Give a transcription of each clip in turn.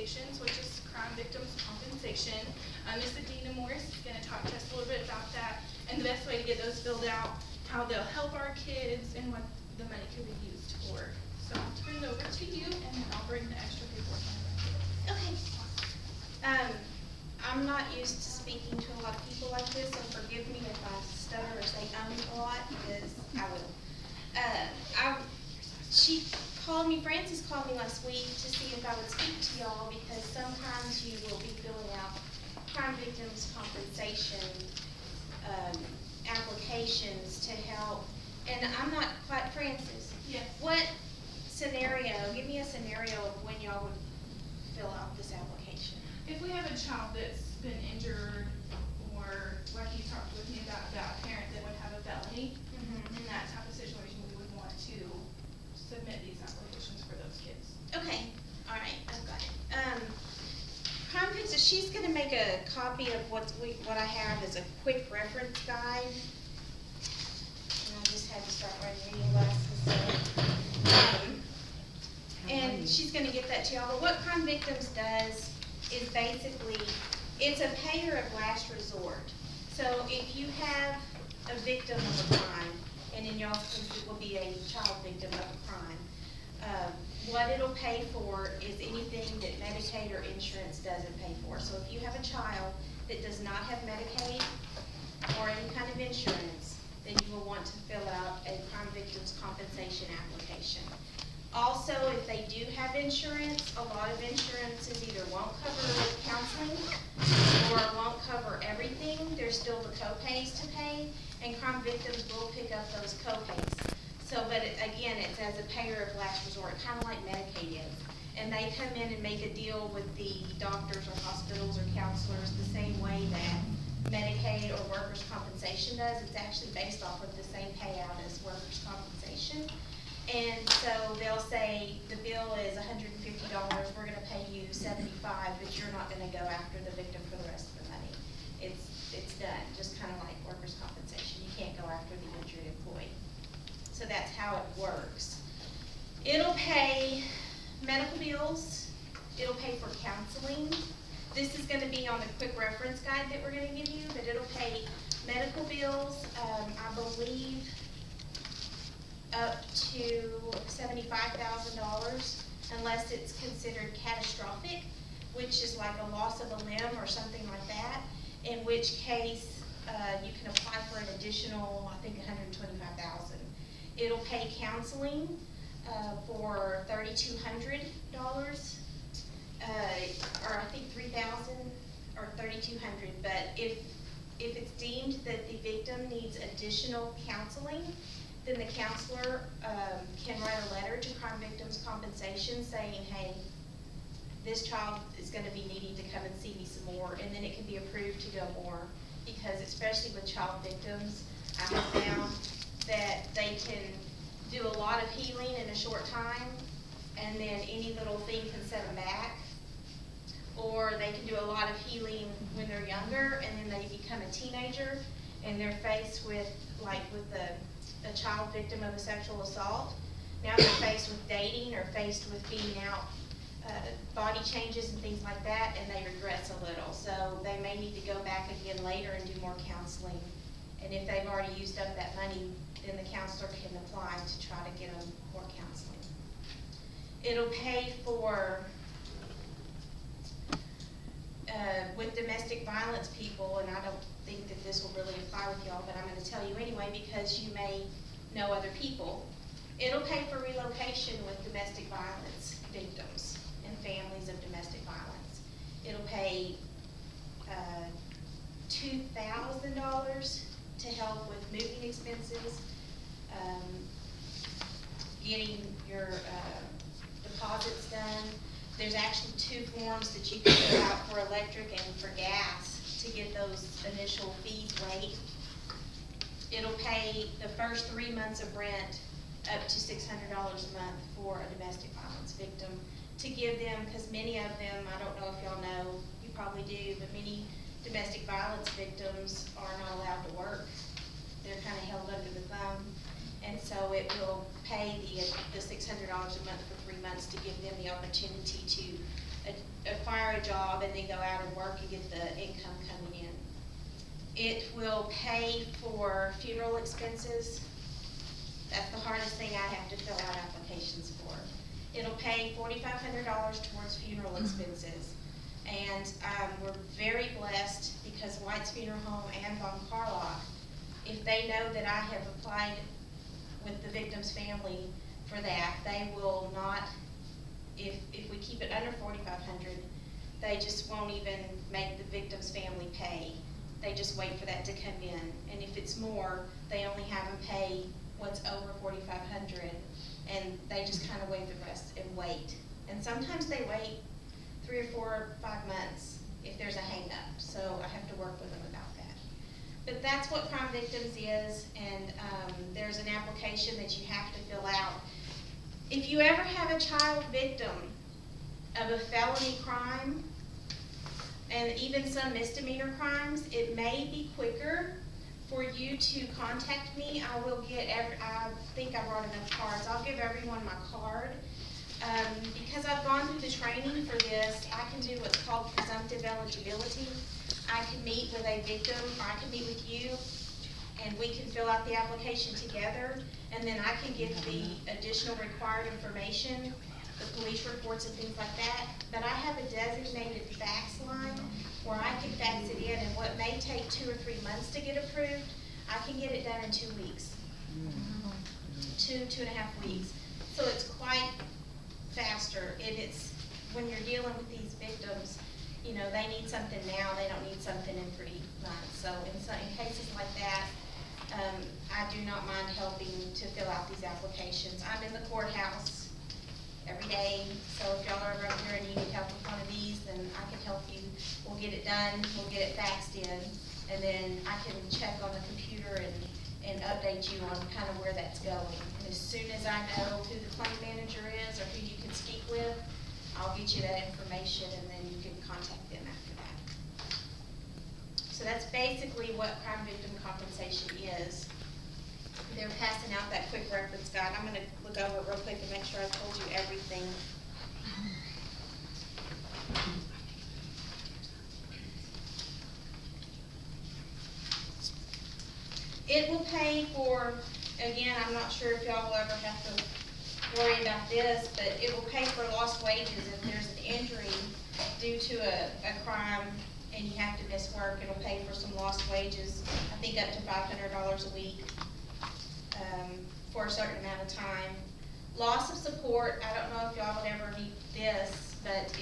applications, which is crime victims compensation. Ms. Adina Morris is going to talk to us a little bit about that and the best way to get those filled out, how they'll help our kids, and what the money could be used for. So I'll turn it over to you, and then I'll bring the extra paperwork on. Okay. I'm not used to speaking to a lot of people like this, so forgive me if I stutter or say a lot, because I will. She called me, Frances called me last week to see if I would speak to y'all, because sometimes you will be filling out crime victims compensation applications to help, and I'm not quite, Frances. Yes. What scenario, give me a scenario of when y'all would fill out this application. If we have a child that's been injured, or like you talked with me about a parent that would have a felony, in that type of situation, we would want to submit these applications for those kids. Okay, all right, I've got it. Crime victims, she's going to make a copy of what I have as a quick reference guide. And I just had to start wearing reading glasses. And she's going to get that to y'all. But what crime victims does is basically, it's a payer of last resort. So if you have a victim of a crime, and in y'all's case it will be a child victim of a crime, what it'll pay for is anything that Medicaid or insurance doesn't pay for. So if you have a child that does not have Medicaid or any kind of insurance, then you will want to fill out a crime victims compensation application. Also, if they do have insurance, a lot of insurances either won't cover counseling or won't cover everything. There's still the co-pays to pay, and crime victims will pick up those co-pays. So, but again, it's as a payer of last resort, kind of like Medicaid is. And they come in and make a deal with the doctors or hospitals or counselors the same way that Medicaid or workers' compensation does. It's actually based off of the same payout as workers' compensation. And so they'll say the bill is $150, we're going to pay you $75, but you're not going to go after the victim for the rest of the money. It's done, just kind of like workers' compensation. You can't go after the injured employee. So that's how it works. It'll pay medical bills. It'll pay for counseling. This is going to be on the quick reference guide that we're going to give you, but it'll pay medical bills, I believe, up to $75,000, unless it's considered catastrophic, which is like a loss of a limb or something like that, in which case you can apply for an additional, I think, $125,000. It'll pay counseling for $3,200, or I think $3,000 or $3,200. But if it's deemed that the victim needs additional counseling, then the counselor can write a letter to crime victims compensation saying, hey, this child is going to be needing to come and see me some more, and then it can be approved to go more. Because especially with child victims, I have found that they can do a lot of healing in a short time, and then any little thing can set them back. Or they can do a lot of healing when they're younger, and then they become a teenager, and they're faced with, like with a child victim of a sexual assault. Now they're faced with dating or faced with being out, body changes and things like that, and they regress a little. So they may need to go back again later and do more counseling. And if they've already used up that money, then the counselor can apply to try to get them more counseling. It'll pay for, with domestic violence people, and I don't think that this will really apply with y'all, but I'm going to tell you anyway because you may know other people. It'll pay for relocation with domestic violence victims and families of domestic violence. It'll pay $2,000 to help with moving expenses, getting your deposits done. There's actually 2 forms that you can fill out for electric and for gas to get those initial fees waived. It'll pay the first 3 months of rent up to $600 a month for a domestic violence victim, to give them, because many of them, I don't know if y'all know, you probably do, but many domestic violence victims are not allowed to work. They're kind of held under the thumb. And so it will pay the $600 a month for 3 months to give them the opportunity to acquire a job and then go out and work and get the income coming in. It will pay for funeral expenses. That's the hardest thing I have to fill out applications for. It'll pay $4,500 towards funeral expenses. And we're very blessed because White's Funeral Home and Von Carlock, if they know that I have applied with the victim's family for that, they will not, if we keep it under $4,500, they just won't even make the victim's family pay. They just wait for that to come in. And if it's more, they only have them pay what's over $4,500, and they just kind of waive the rest and wait. And sometimes they wait 3 or 4 or 5 months if there's a hang-up, so I have to work with them about that. But that's what Crime Victims is, and there's an application that you have to fill out. If you ever have a child victim of a felony crime, and even some misdemeanor crimes, it may be quicker for you to contact me. I will get I think I brought enough cards. I'll give everyone my card. Because I've gone through the training for this, I can do what's called presumptive eligibility. I can meet with a victim, or I can meet with you, and we can fill out the application together, and then I can give the additional required information, the police reports and things like that. But I have a designated fax line where I can fax it in, and what may take 2 or 3 months to get approved, I can get it done in 2 weeks. 2.5 weeks. So it's quite faster, and it's, when you're dealing with these victims, you know, they need something now, they don't need something in 3 months. So in cases like that, I do not mind helping to fill out these applications. I'm in the courthouse every day, so if y'all are ever up here and you need help with one of these, then I can help you. We'll get it done, we'll get it faxed in, and then I can check on the computer and update you on kind of where that's going. And as soon as I know who the claim manager is or who you can speak with, I'll get you that information, and then you can contact them after that. So that's basically what crime victim compensation is. They're passing out that quick reference guide. I'm going to look over it real quick and make sure I told you everything. It will pay for, again, I'm not sure if y'all will ever have to worry about this, but it will pay for lost wages if there's an injury due to a crime and you have to miss work. It'll pay for some lost wages, I think up to $500 a week for a certain amount of time. Loss of support, I don't know if y'all would ever need this, but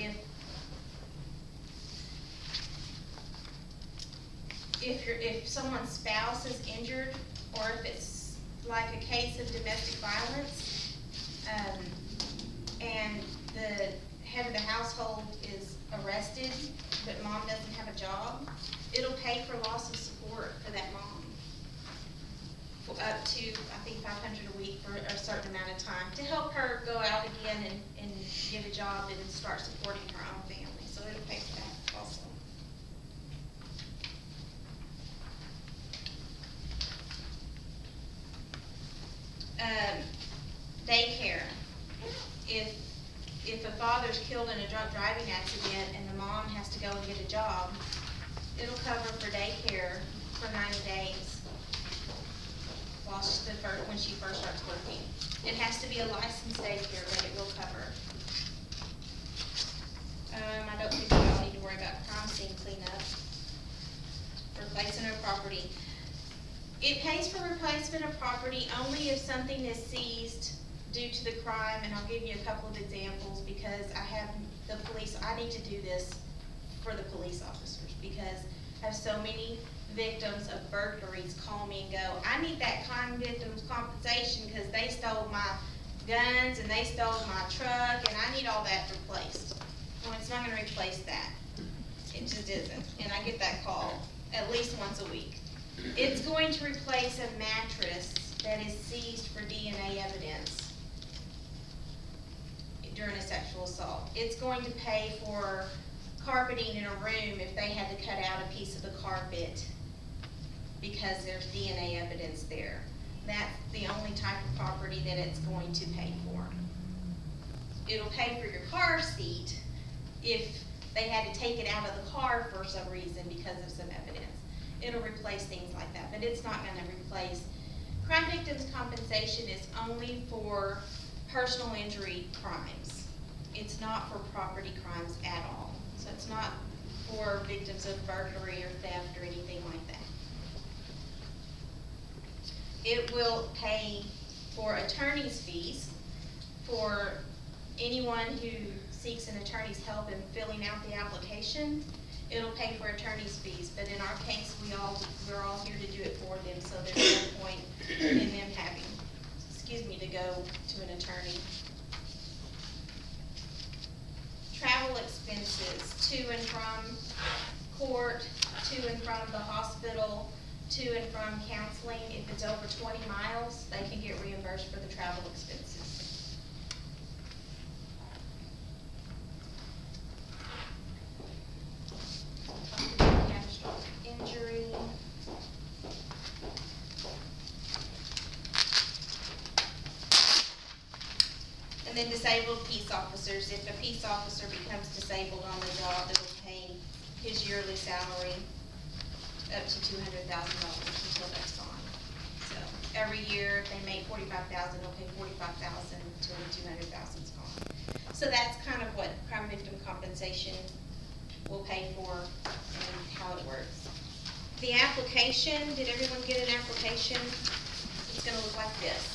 if someone's spouse is injured, or if it's like a case of domestic violence, and the head of the household is arrested, but mom doesn't have a job, it'll pay for loss of support for that mom. Up to, I think, $500 a week for a certain amount of time to help her go out again and get a job and start supporting her own family. So it'll pay for that also. Daycare. If a father's killed in a drunk driving accident and the mom has to go and get a job, it'll cover for daycare for 90 days. When she first starts working. It has to be a licensed daycare, but it will cover. I don't think we all need to worry about crime scene cleanup. Replacement of property. It pays for replacement of property only if something is seized due to the crime, and I'll give you a couple of examples because I have the police, I need to do this for the police officers because I have so many victims of burglaries call me and go, I need that crime victims compensation because they stole my guns and they stole my truck and I need all that replaced. Well, it's not going to replace that. It just isn't. And I get that call at least once a week. It's going to replace a mattress that is seized for DNA evidence during a sexual assault. It's going to pay for carpeting in a room if they had to cut out a piece of the carpet because there's DNA evidence there. That's the only type of property that it's going to pay for. It'll pay for your car seat if they had to take it out of the car for some reason because of some evidence. It'll replace things like that, but it's not gonna replace. Crime victims compensation is only for personal injury crimes. It's not for property crimes at all. So it's not for victims of burglary or theft or anything like that. It will pay for attorney's fees for anyone who seeks an attorney's help in filling out the application. It'll pay for attorney's fees, but in our case, we're all here to do it for them, so there's no point in them having, to go to an attorney. Travel expenses to and from court, to and from the hospital, to and from counseling. If it's over 20 miles, they can get reimbursed for the travel expenses. Catastrophic injury. And then disabled peace officers. If a peace officer becomes disabled on the job, it'll pay his yearly salary up to $200,000 until that's gone. So every year, if they make $45,000, they'll pay $45,000 until the $200,000 is gone. So that's kind of what crime victim compensation will pay for and how it works. The application, did everyone get an application? It's gonna look like this.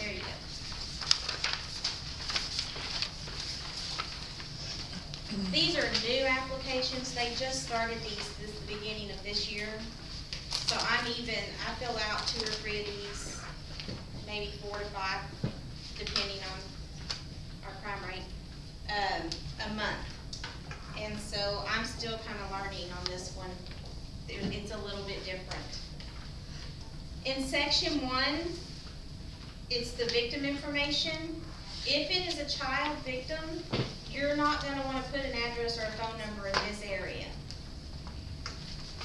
There you go. These are new applications. They just started these this the beginning of this year. So I fill out 2 or 3 of these, maybe 4 to 5, depending on our crime rate, a month. And so I'm still kind of learning on this one. It's a little bit different. In section 1, it's the victim information. If it is a child victim, you're not gonna wanna put an address or a phone number in this area.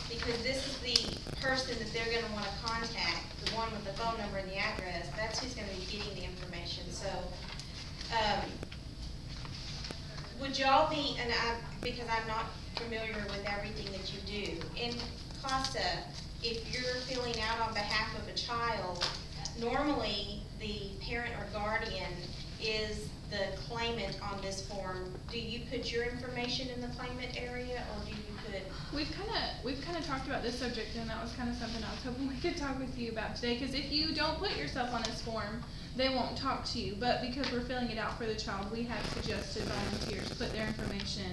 Because this is the person that they're gonna wanna contact, the one with the phone number and the address, that's who's gonna be getting the information. So, would y'all be, because I'm not familiar with everything that you do, in CASA, if you're filling out on behalf of a child, normally the parent or guardian is the claimant on this form. Do you put your information in the claimant area, or do you put? We've kind of talked about this subject, and that was kind of something I was hoping we could talk with you about today. Because if you don't put yourself on this form, they won't talk to you. But because we're filling it out for the child, we have suggested volunteers put their information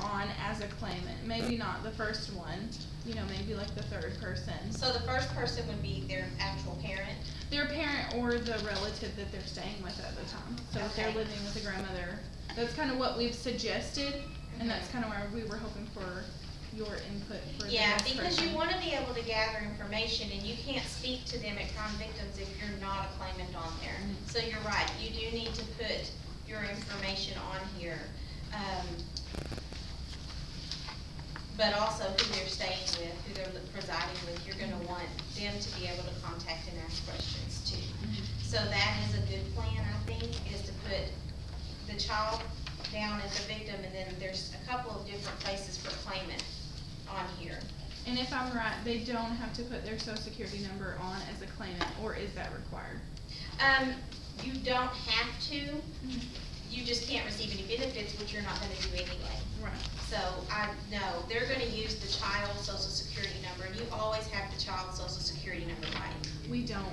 on as a claimant. Maybe not the first one, maybe like the third person. So the first person would be their actual parent? Their parent or the relative that they're staying with at the time. So if they're living with a grandmother, that's kind of what we've suggested, and that's kind of where we were hoping for your input for the Yeah, next because person. you want to be able to gather information, and you can't speak to them at crime victims if you're not a claimant on there. So you're right, you do need to put your information on here. But also who they're staying with, who they're presiding with, you're gonna want them to be able to contact and ask questions too. So that is a good plan, I think, is to put the child down as a victim, and then there's a couple of different places for claimant on here. And if I'm right, they don't have to put their social security number on as a claimant, or is that required? You don't have to, you just can't receive any benefits, which you're not gonna do anyway. Right. So, no, they're gonna use the child's social security number, and you always have the child's social security number, right? We don't.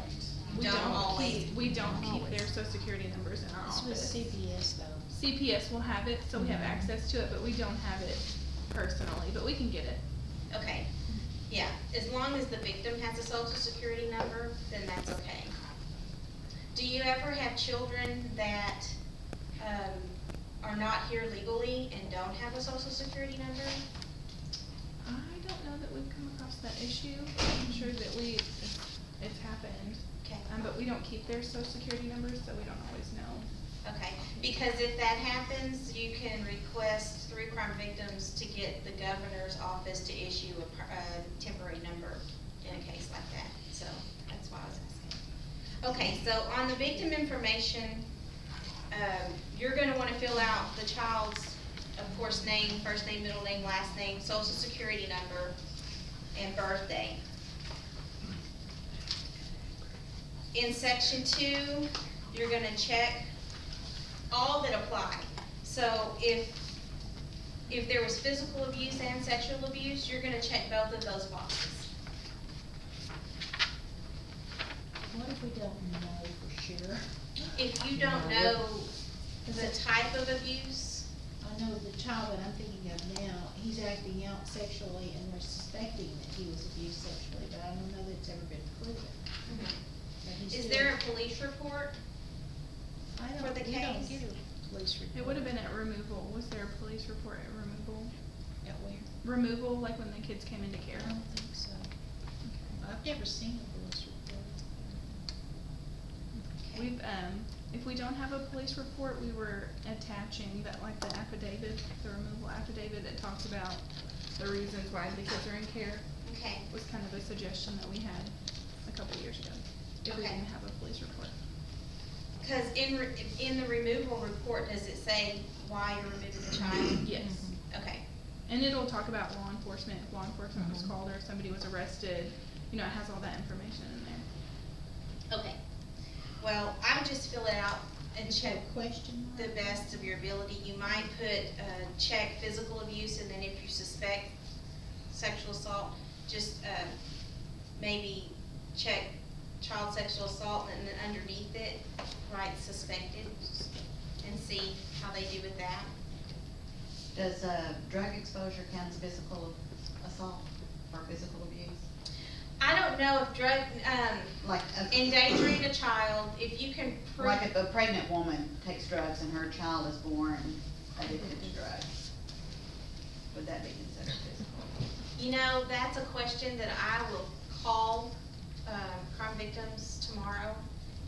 We Don't always. We don't keep their social security numbers in our This was office. CPS though. CPS will have it, so we have access to it, but we don't have it personally, but we can get it. Okay, yeah, as long as the victim has a social security number, then that's okay. Do you ever have children that, are not here legally and don't have a social security number? I don't know that we've come across that issue. I'm sure that it's happened. Okay. But we don't keep their social security numbers, so we don't always know. Okay, because if that happens, you can request through crime victims to get the governor's office to issue a temporary number in a case like that. So that's why I was asking. Okay, so on the victim information, you're gonna wanna fill out the child's, of course, name, first name, middle name, last name, social security number, and birthday. In section 2, you're gonna check all that apply. So if there was physical abuse and sexual abuse, you're gonna check both of those boxes. What if we don't know for sure? If you don't know the type of abuse, I know the child that I'm thinking of now, he's acting out sexually and we're suspecting that he was abused sexually, but I don't know that it's ever been proven. But he's is still- there a police report? I don't, for the we don't case? get a police report. It would have been at removal. Was there a police report at removal? At where? Removal, like when the kids came into care? I don't think so. I've never seen a police report. Okay. We've, if we don't have a police report, we were attaching that, like the affidavit, the removal affidavit that talks about the reasons why the kids are in care. Okay, Was kind of a suggestion that we had a couple of years ago, if we Okay. didn't have a police report. cause in the removal report, does it say why you're removing the child? Yes. Okay, And it'll talk about law enforcement, if law enforcement was Mhm. called or if somebody was arrested, you know, it has all that information in there. okay. Well, I would just fill it out and Is that check a question the mark? best of your ability. You might put, check physical abuse, and then if you suspect sexual assault, just, maybe check child sexual assault, and then underneath it, write suspected, and see how they do with that. Does drug exposure count as physical assault or physical abuse? I don't know if drug, Like, endangering a child, if you can prove. like if a pregnant woman takes drugs and her child is born addicted to drugs, would that be considered physical? You know, that's a question that I will call, crime victims tomorrow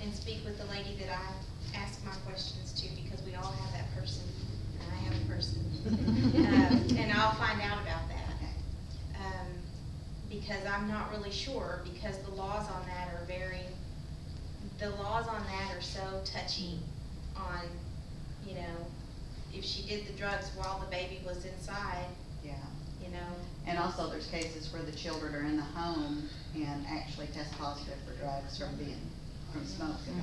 and speak with the lady that I ask my questions to, because we all have that person, and I have a person. And I'll find out about that. Okay. Because I'm not really sure, because the laws on that are so touchy on, you know, if she did the drugs while the baby was inside, Yeah. you know. And also there's cases where the children are in the home and actually test positive for drugs from smoking.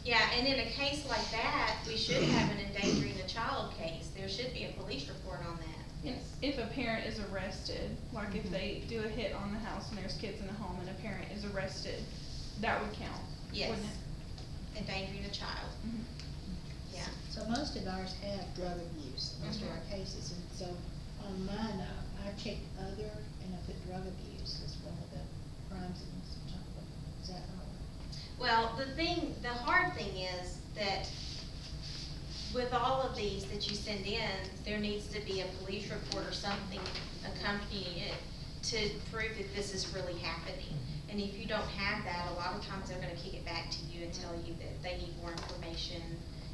Yeah, and in a case like that, we should have an endangering a child case. There should be a police report on that. Yes. If a parent is arrested, like if they do a hit on the house and there's kids in the home and a parent is arrested, that would count, Yes. wouldn't it? Endangering a child, Mhm. yeah. So most of ours have drug abuse, most of our cases, and so on mine, I checked other, and I put drug abuse as one of the crimes against the child. Is that right? Well, the hard thing is that with all of these that you send in, there needs to be a police report or something accompanying it to prove that this is really happening. And if you don't have that, a lot of times they're gonna kick it back to you and tell you that they need more information,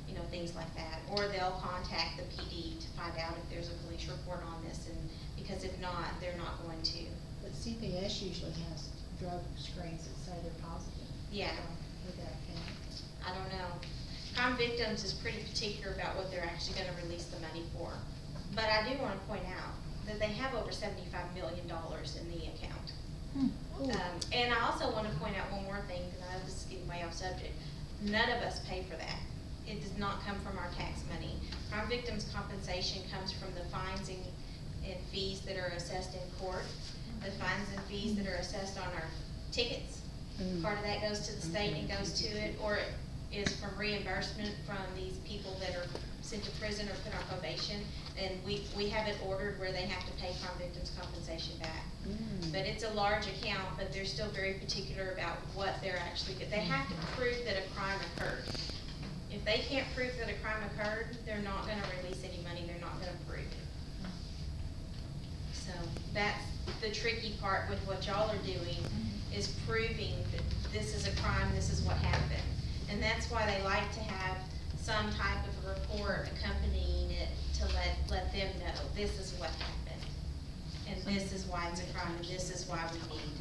you know, things like that. Or they'll contact the PD to find out if there's a police report on this, and, because if not, they're not going to. But CPS usually has drug screens that say they're positive. Yeah. Would that count? I don't know. Crime Victims is pretty particular about what they're actually gonna release the money for. But I do wanna point out that they have over $75 million in the account. And I also wanna point out one more thing, because I know this is getting way off subject. None of us pay for that. It does not come from our tax money. Crime Victims compensation comes from the fines and fees that are assessed in court, the fines and fees that are assessed on our tickets. Part of that goes to the state and goes to it, or it is from reimbursement from these people that are sent to prison or put on probation. And we have it ordered where they have to pay crime victims compensation back. But it's a large account, but they're still very particular about what they're actually, they have to prove that a crime occurred. If they can't prove that a crime occurred, they're not gonna release any money, they're not gonna prove it. So that's the tricky part with what y'all are doing, is proving that this is a crime, this is what happened. And that's why they like to have some type of a report accompanying it to let them know, this is what happened. And this is why it's a crime, and this is why we need.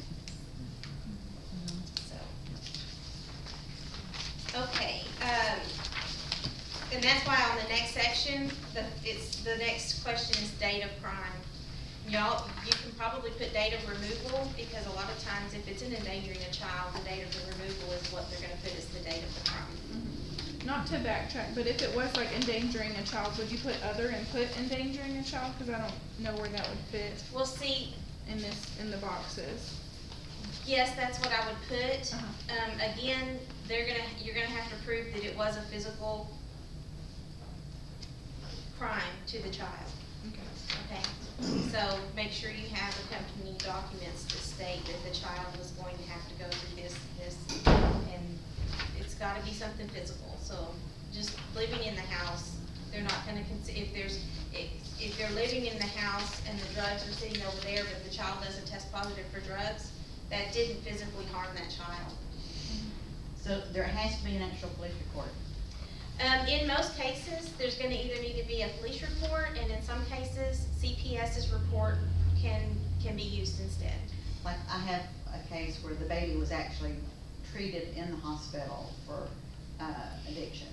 So. Okay, And that's why on the next section, the next question is date of crime. Y'all, you can probably put date of removal, because a lot of times if it's an endangering a child, the date of the removal is what they're gonna put as the date of the crime. Not to backtrack, but if it was like endangering a child, would you put other and put endangering a child? Cause I don't know where that would fit Well, see, in the boxes. yes, that's what I would put. Uh-huh. Again, you're gonna have to prove that it was a physical crime to the child, Okay. okay? So make sure you have accompanying documents that state that the child was going to have to go through this, and it's gotta be something physical. So just living in the house, they're not gonna if they're living in the house and the drugs are sitting over there, but the child doesn't test positive for drugs, that didn't physically harm that child. So there has to be an actual police report. In most cases, there's gonna either need to be a police report, and in some cases, CPS's report can be used instead. Like, I have a case where the baby was actually treated in the hospital for, addiction,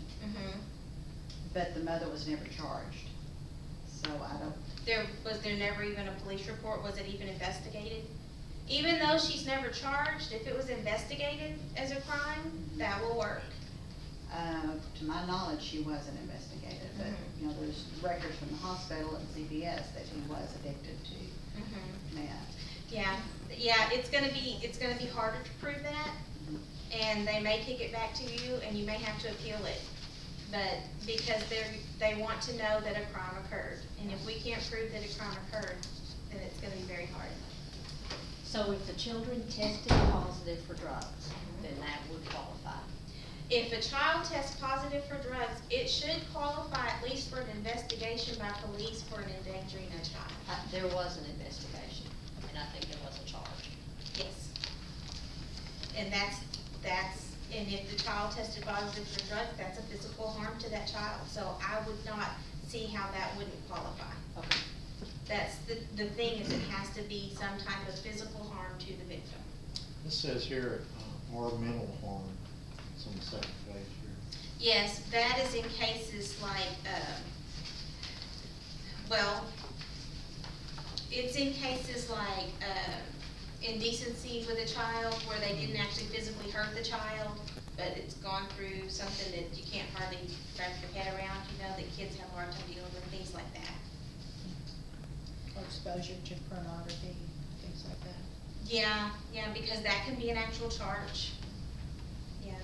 but the mother was never charged. So I don't, Was there never even a police report? Was it even investigated? Even though she's never charged, if it was investigated as a crime, that will work. to my knowledge, she wasn't investigated, but, you know, there's records from the hospital and CVS that he was addicted to meth. Yeah, it's gonna be harder to prove that, and they may kick it back to you, and you may have to appeal it. But, because they want to know that a crime occurred, and if we can't prove that a crime occurred, then it's gonna be very hard. So if the children tested positive for drugs, then that would qualify. If a child tests positive for drugs, it should qualify at least for an investigation by police for an endangering a child. There was an investigation, and I think there was a charge. Yes. And and if the child tested positive for drugs, that's a physical harm to that child. So I would not see how that wouldn't qualify. Okay. That's the thing, is it has to be some type of physical harm to the victim. This says here, or mental harm, it's on the second page here. Yes, that is in cases like, it's in cases like, indecency with a child, where they didn't actually physically hurt the child, but it's gone through something that you can't hardly wrap your head around, you know, that kids have a hard time dealing with, things like that. Or exposure to pornography, things like that. Yeah, because that can be an actual charge. Yeah,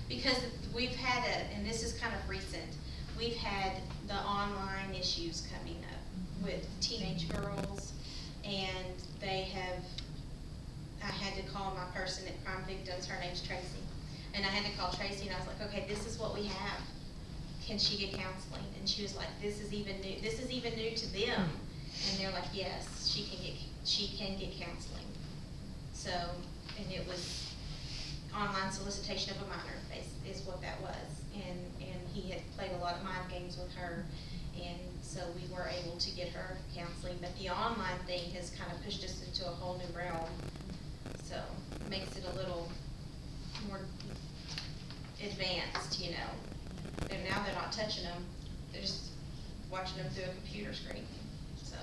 because we've had and this is kind of recent, we've had the online issues coming up with teenage girls, and I had to call my person at Crime Victims, her name's Tracy, and I had to call Tracy, and I was like, okay, this is what we have. Can she get counseling? And she was like, this is even new to them. And they're like, yes, she can get counseling. So, and it was online solicitation of a minor, is what that was. And he had played a lot of mind games with her, and so we were able to get her counseling. But the online thing has kind of pushed us into a whole new realm. So, it makes it a little more advanced, you know. And now they're not touching them, they're just watching them through a computer screen, so.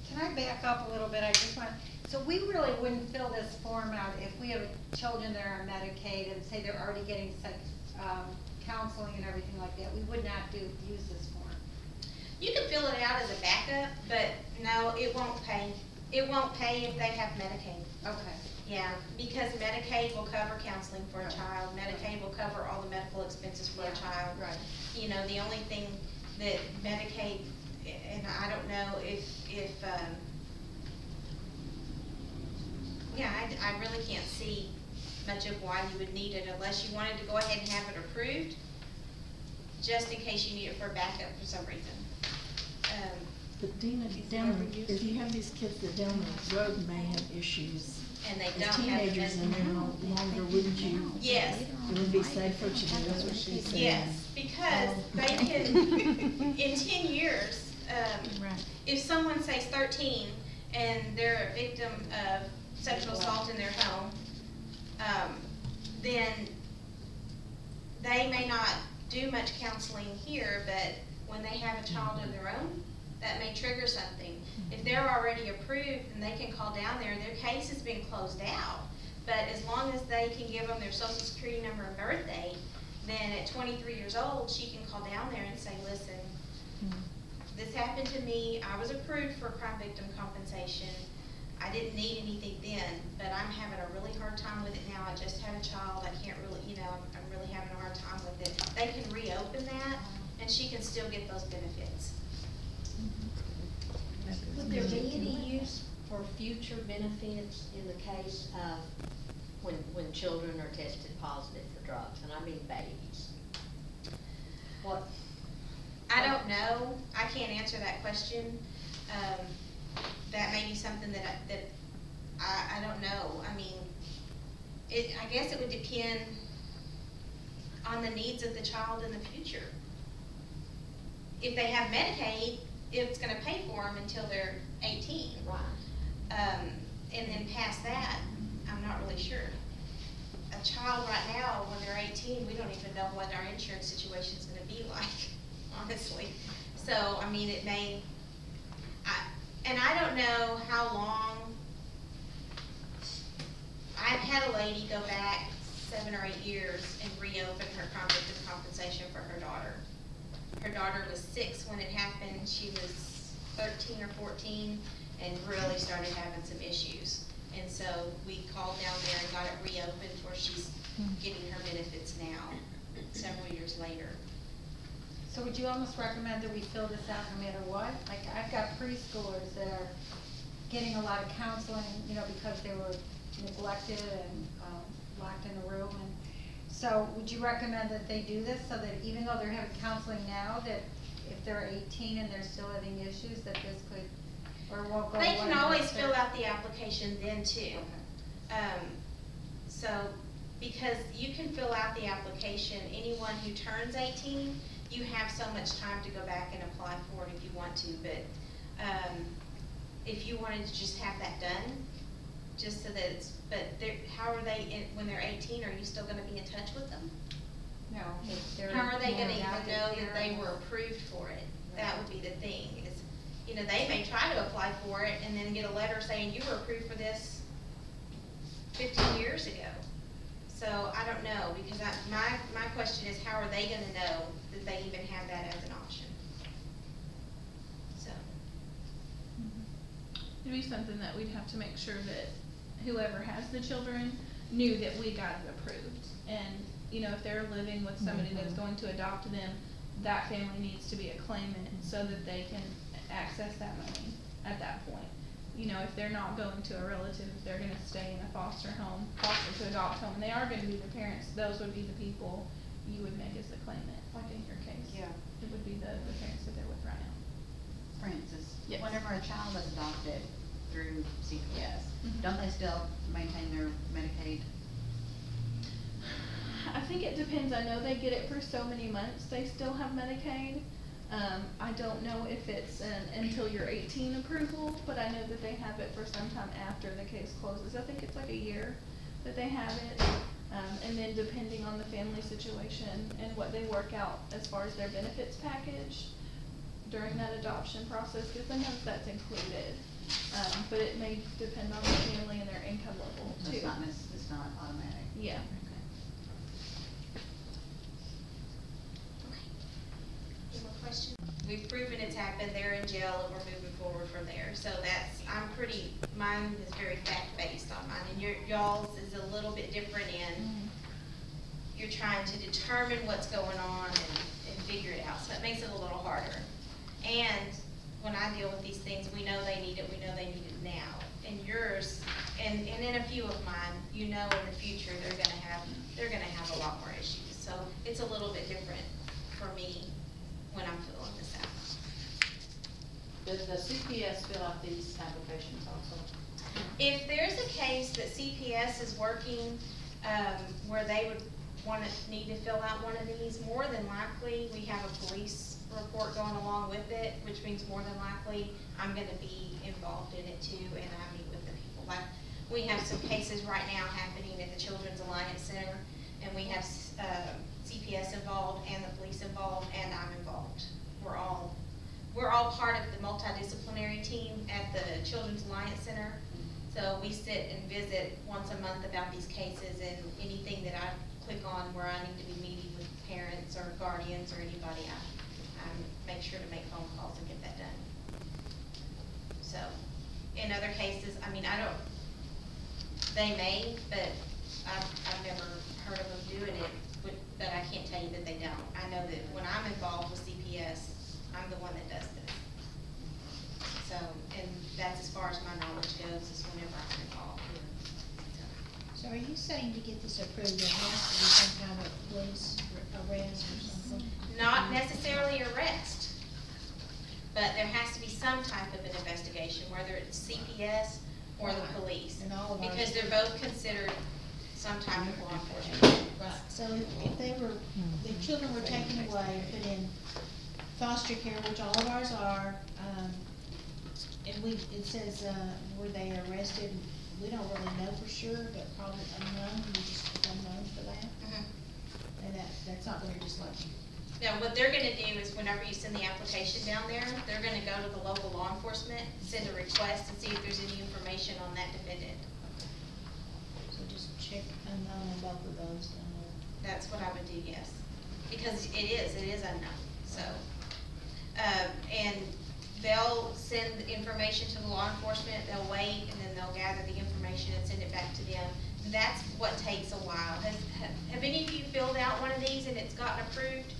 Can I back up a little bit? I just want, so we really wouldn't fill this form out if we have children that are on Medicaid and say they're already getting counseling and everything like that. We would not use this form. You can fill it out as a backup, but no, it won't pay. It won't pay if they have Medicaid. Okay. Yeah, because Medicaid will cover counseling for a child. Medicaid will cover all the medical expenses for a child. Right. You know, the only thing that Medicaid, and I don't know if I really can't see much of why you would need it unless you wanted to go ahead and have it approved, just in case you need it for backup for some reason. But Dina, if you have these kids that down the road may have issues And they as don't have the teenagers and they're no longer, wouldn't you? Yes. It would be safer to do, that's what she's saying. Yes, because they can, in 10 years, Right. if someone says 13 and they're a victim of sexual assault in their home, then they may not do much counseling here, but when they have a child of their own, that may trigger something. If they're already approved, then they can call down there, their case has been closed out. But as long as they can give them their social security number and birthday, then at 23 years old, she can call down there and say, listen, this happened to me, I was approved for crime victim compensation. I didn't need anything then, but I'm having a really hard time with it now. I just had a child, I can't really, I'm really having a hard time with it. They can reopen that, and she can still get those benefits. Would there be any use for future benefits in the case of when children are tested positive for drugs, and I mean babies? What? I don't know. I can't answer that question. That may be something that I don't know. I mean, I guess it would depend on the needs of the child in the future. If they have Medicaid, it's gonna pay for them until they're 18. Right. And then past that, I'm not really sure. A child right now, when they're 18, we don't even know what our insurance situation's gonna be like, honestly. So, I mean, it may, and I don't know how long. I've had a lady go back 7 or 8 years and reopen her crime victim compensation for her daughter. Her daughter was 6 when it happened. She was 13 or 14 and really started having some issues. And so we called down there and got it reopened where she's getting her benefits now, several years later. So would you almost recommend that we fill this out no matter what? Like, I've got preschoolers that are getting a lot of counseling, because they were neglected and locked in a room. And so would you recommend that they do this so that even though they're having counseling now, that if they're 18 and they're still having issues, that this could, or won't go away? They can always fill out the application then too. So, because you can fill out the application, anyone who turns 18, you have so much time to go back and apply for it if you want to, but if you wanted to just have that done, just so that it's, but how are they, when they're 18, are you still gonna be in touch with them? No. if they're How are they gonna more even know that they parents. were approved for it? That would be the thing, is, they may try to apply for it and then get a letter saying you were approved for this 15 years ago. So I don't know, because my question is, how are they gonna know that they even have that as an option? So. It'd be something that we'd have to make sure that whoever has the children knew that we got it approved. And, if they're living with somebody that's going to adopt them, that family needs to be a claimant so that they can access that money at that point. If they're not going to a relative, if they're gonna stay in a foster to adopt home, and they are gonna be the parents, those would be the people you would make as the claimant, like in your case. Yeah. It would be the parents that they're with right now. Francis, Yes. whenever a child is adopted through CPS, Mhm. don't they still maintain their Medicaid? I think it depends. I know they get it for so many months. They still have Medicaid. I don't know if it's until you're 18 approval, but I know that they have it for some time after the case closes. I think it's like a year that they have it. And then depending on the family situation and what they work out as far as their benefits package during that adoption process, because sometimes that's included. But it may depend on the family and their income level too. It's not automatic. Yeah. Any more questions? We've proven it's happened, they're in jail, and we're moving forward from there. So mine is very fact-based on mine, and y'all's is a little bit different in, you're trying to determine what's going on and figure it out, so it makes it a little harder. And when I deal with these things, we know they need it now. And yours, and in a few of mine, in the future, they're gonna have a lot more issues. So it's a little bit different for me when I'm filling this out. Does the CPS fill out these applications also? If there's a case that CPS is working, where they would need to fill out one of these, more than likely, we have a police report going along with it, which means more than likely, I'm gonna be involved in it too, and I meet with the people. Like, we have some cases right now happening at the Children's Alliance Center, and we have, CPS involved and the police involved and I'm involved. We're all part of the multidisciplinary team at the Children's Alliance Center. So we sit and visit once a month about these cases, and anything that I click on where I need to be meeting with parents or guardians or anybody, I make sure to make phone calls and get that done. So, in other cases, I mean, they may, but I've never heard of them doing it, but I can't tell you that they don't. I know that when I'm involved with CPS, I'm the one that does this. So, and that's as far as my knowledge goes, is whenever I'm involved. So are you saying to get this approved, there has to be some kind of police arrest or something? Not necessarily arrest, but there has to be some type of an investigation, whether it's CPS or the police. And all of ours- Because they're both considered some type of law enforcement. Right, so if they were, the children were taken away, put in foster care, which all of ours are, and it says, were they arrested? We don't really know for sure, but probably unknown, we just put unknown for that. And that's not gonna just like, Now, what they're gonna do is whenever you send the application down there, they're gonna go to the local law enforcement, send a request and see if there's any information on that defendant. so just check unknown on both of those down there. That's what I would do, yes. Because it is unknown, so. And they'll send the information to the law enforcement, they'll wait, and then they'll gather the information and send it back to them. That's what takes a while. Have any of you filled out one of these and it's gotten approved?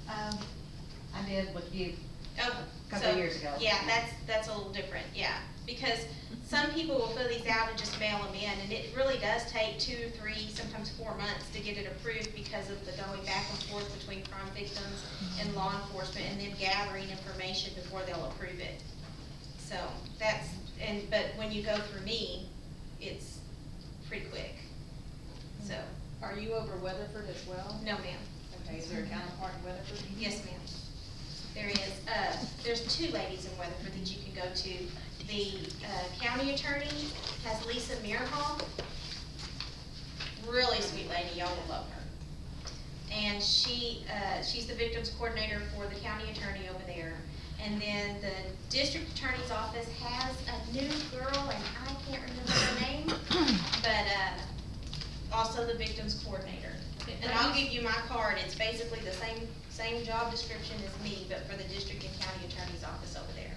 I did with you Oh, a couple of so, years ago. Yeah, that's a little different, yeah. Because some people will fill these out and just mail them in, and it really does take 2, 3, sometimes 4 months to get it approved because of the going back and forth between crime victims and law enforcement, and then gathering information before they'll approve it. So but when you go through me, it's pretty quick, so. Are you over Weatherford as well? No, ma'am. Okay, is there a counterpart in Weatherford? Yes, ma'am. There is. There's 2 ladies in Weatherford that you can go to. The county attorney has Lisa Mearhall. Really sweet lady, y'all will love her. And she's the victims coordinator for the county attorney over there. And then the district attorney's office has a new girl, and I can't remember her name, but also the victims coordinator. And I'll give you my card. It's basically the same job description as me, but for the district and county attorney's office over there.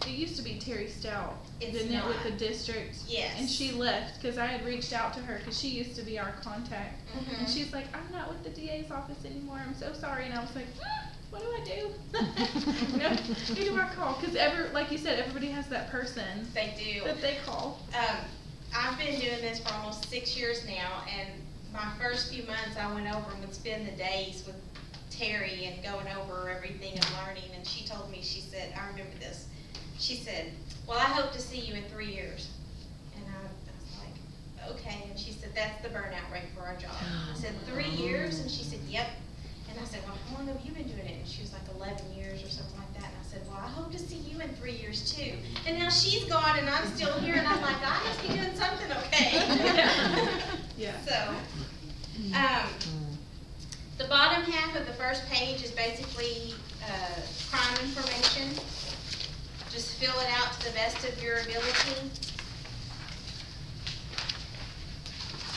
It used to be Terry Stout, It's didn't it, with the not. district? Yes. And she left, cause I had reached out to her, cause she used to be our contact. Mhm. And she's like, I'm not with the DA's office anymore, I'm so sorry, and I was like, what do I do? You know, who do I call? Cause like you said, everybody has that person They do. that they call. I've been doing this for almost 6 years now, and my first few months I went over and would spend the days with Terry and going over everything and learning, and she told me, she said, I remember this, she said, well, I hope to see you in 3 years. And I was like, okay, and she said, that's the burnout rate for our job. I said, 3 years? And she said, yep. And I said, well, how long have you been doing it? And she was like 11 years or something like that. And I said, well, I hope to see you in 3 years too. And now she's gone and I'm still here, and I'm like, I must be doing something okay. Yeah. So, the bottom half of the first page is basically crime information. Just fill it out to the best of your ability.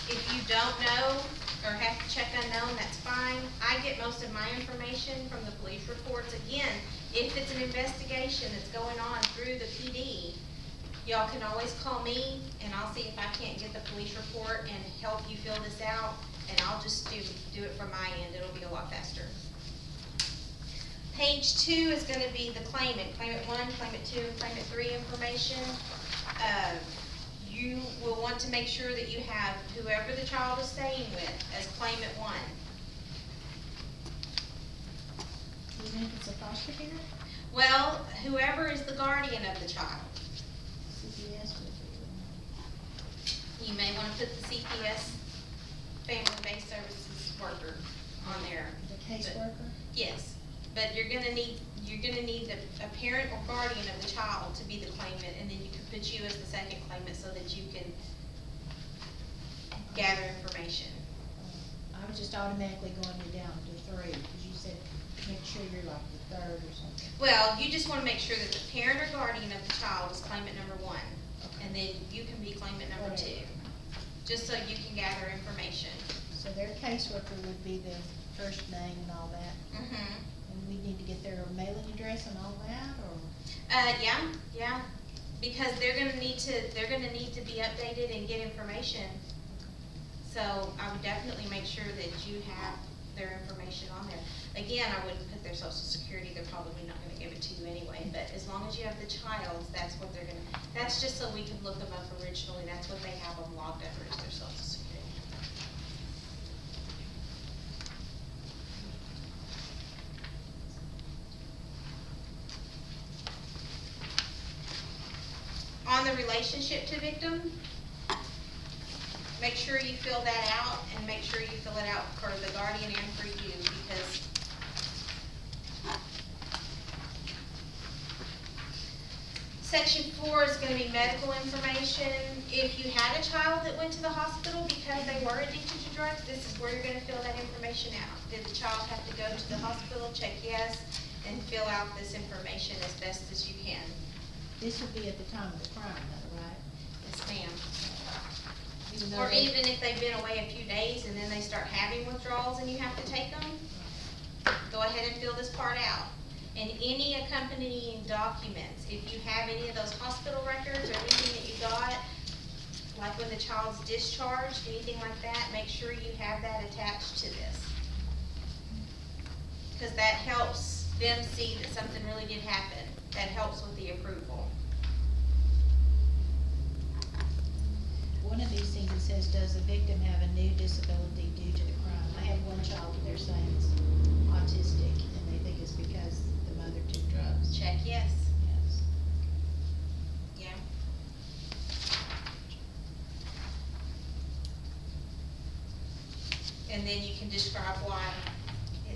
If you don't know or have to check unknown, that's fine. I get most of my information from the police reports. Again, if it's an investigation that's going on through the PD, y'all can always call me and I'll see if I can't get the police report and help you fill this out, and I'll just do it from my end. It'll be a lot faster. Page 2 is going to be the claimant, claimant 1, claimant 2, and claimant 3 information. You will want to make sure that you have whoever the child is staying with as claimant 1. You think it's a foster care? Well, whoever is the guardian of the child. CPS would be. You may want to put the CPS, Family-Based Services Worker, on there. The caseworker? Yes, but you're gonna need a parent or guardian of the child to be the claimant, and then you can put you as the second claimant so that you can gather information. I was just automatically going you down to 3, because you said, make sure you're like the 3rd or something. Well, you just wanna make sure that the parent or guardian of the child is claimant number 1, and then you can be claimant number 2, just so you can gather information. So their caseworker would be the first name and all that, Mm-hmm. and we need to get their mailing address and all that, or? Yeah, because they're gonna need to be updated and get information. So I would definitely make sure that you have their information on there. Again, I wouldn't put their social security, they're probably not gonna give it to you anyway, but as long as you have the child's, that's what they're gonna, that's just so we can look them up originally, that's what they have them logged under is their social security. On the relationship to victim, make sure you fill that out, and make sure you fill it out for the guardian and for you, because Section 4 is gonna be medical information. If you had a child that went to the hospital because they were addicted to drugs, this is where you're gonna fill that information out. Did the child have to go to the hospital? Check yes, and fill out this information as best as you can. This would be at the time of the crime, though, right? Yes, ma'am. Even though Or they- even if they've been away a few days and then they start having withdrawals and you have to take them, go ahead and fill this part out. And any accompanying documents, if you have any of those hospital records or anything that you got, like when the child's discharged, anything like that, make sure you have that attached to this. Because that helps them see that something really did happen. That helps with the approval. One of these things, it says, does the victim have a new disability due to the crime? I have one child that they're saying is autistic, and they think it's because the mother took drugs. Check yes. Yes. Yeah. And then you can describe why.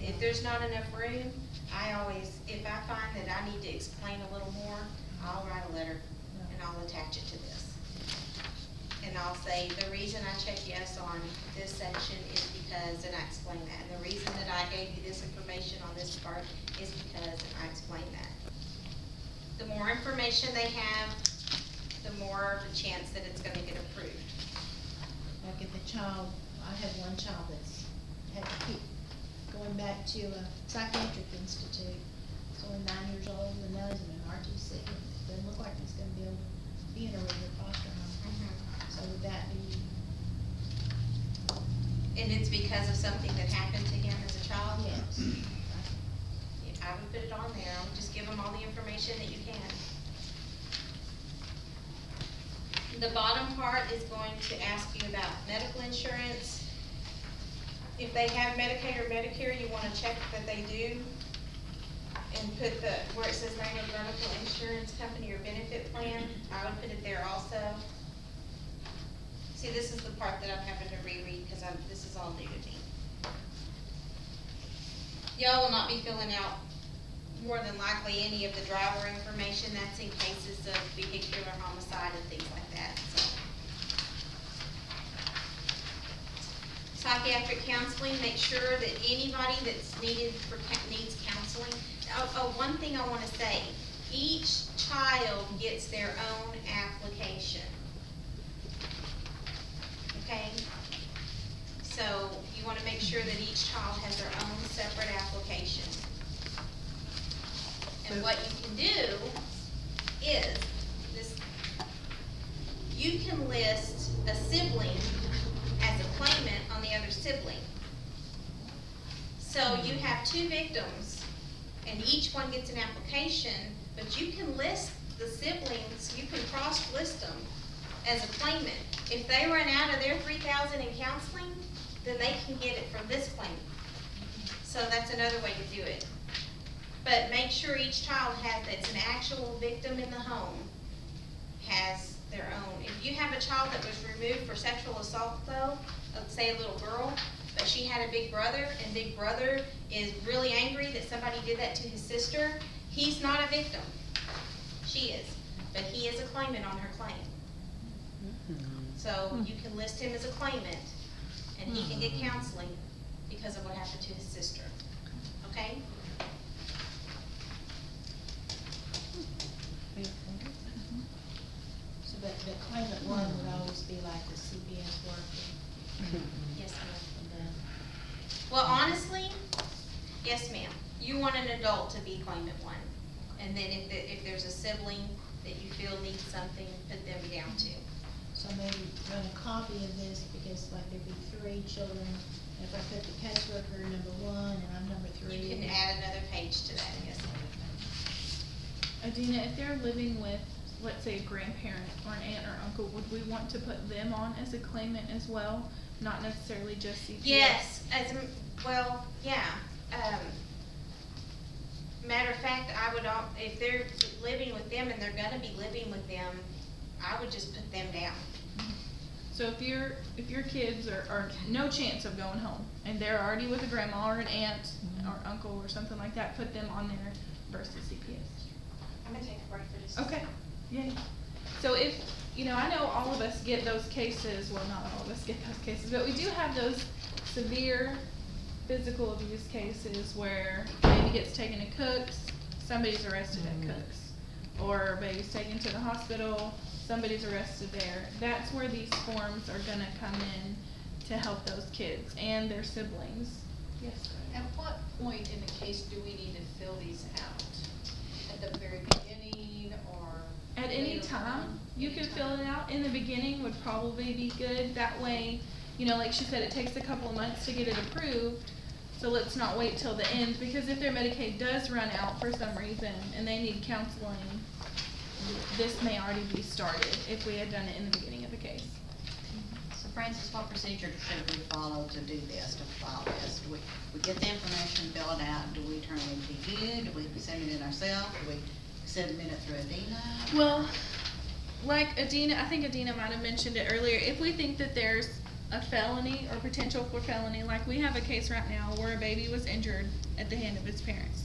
If there's not enough room, if I find that I need to explain a little more, I'll write a letter and I'll attach it to this. And I'll say, the reason I check yes on this section is because, and I explain that. And the reason that I gave you this information on this part is because, and I explain that. The more information they have, the more the chance that it's gonna get approved. Like if a child, I have one child that's had to keep going back to a psychiatric institute. He's only 9 years old, and now he's in an RTC. It doesn't look like he's gonna be able to be in a regular foster home. So would that be? And it's because of something that happened to him as a child? Yes. I would put it on there. I would just give them all the information that you can. The bottom part is going to ask you about medical insurance. If they have Medicaid or Medicare, you wanna check that they do. And put where it says name of medical insurance company or benefit plan, I would put it there also. See, this is the part that I'm having to reread, because this is all new to me. Y'all will not be filling out more than likely any of the driver information. That's in cases of vehicular homicide and things like that, so. Psychiatric counseling, make sure that anybody that's needs counseling. One thing I wanna say, each child gets their own application. Okay? So you wanna make sure that each child has their own separate application. And what you can do is this, you can list a sibling as a claimant on the other sibling. So you have 2 victims and each one gets an application, but you can list the siblings, you can cross-list them as a claimant. If they run out of their $3,000 in counseling, then they can get it from this claimant. So that's another way to do it. But make sure each child that's an actual victim in the home has their own. If you have a child that was removed for sexual assault though, let's say a little girl, but she had a big brother, and big brother is really angry that somebody did that to his sister, he's not a victim. She is, but he is a claimant on her claim. So you can list him as a claimant, and he can get counseling because of what happened to his sister, okay? So the claimant one would always be like the CPS worker, Yes, ma'am. and then, Well, honestly, yes, ma'am. You want an adult to be claimant one. And then if there's a sibling that you feel needs something, put them down too. so maybe run a copy of this, because like there'd be 3 children, and if I put the caseworker number 1, and I'm number 3. You can add another page to that, yes. Adina, if they're living with, let's say, a grandparent or an aunt or uncle, would we want to put them on as a claimant as well? Not necessarily just CPS? Yes, well, yeah. Matter of fact, I would, if they're living with them and they're gonna be living with them, I would just put them down. So if your kids are no chance of going home, and they're already with a grandma or an aunt or uncle or something like that, put them on there versus CPS. I'm gonna take a break for just. Okay, yay. So if, I know all of us get those cases, well, not all of us get those cases, but we do have those severe physical abuse cases where baby gets taken to Cook's, somebody's arrested at Cook's. Or baby's taken to the hospital, somebody's arrested there. That's where these forms are gonna come in to help those kids and their siblings. Yes. At what point in the case do we need to fill these out? At the very beginning or? At any later time, on? you can Anytime. fill it out. In the beginning would probably be good. That way, like she said, it takes a couple of months to get it approved. So let's not wait till the end, because if their Medicaid does run out for some reason and they need counseling, this may already be started if we had done it in the beginning of the case. So Francis, what procedure should we follow to do this, to file this? Do we get the information, fill it out, do we turn it into you, do we send it in ourselves, do we submit it through Adina? Well, like Adina, I think Adina might have mentioned it earlier, if we think that there's a felony or potential for felony, like we have a case right now where a baby was injured at the hand of his parents.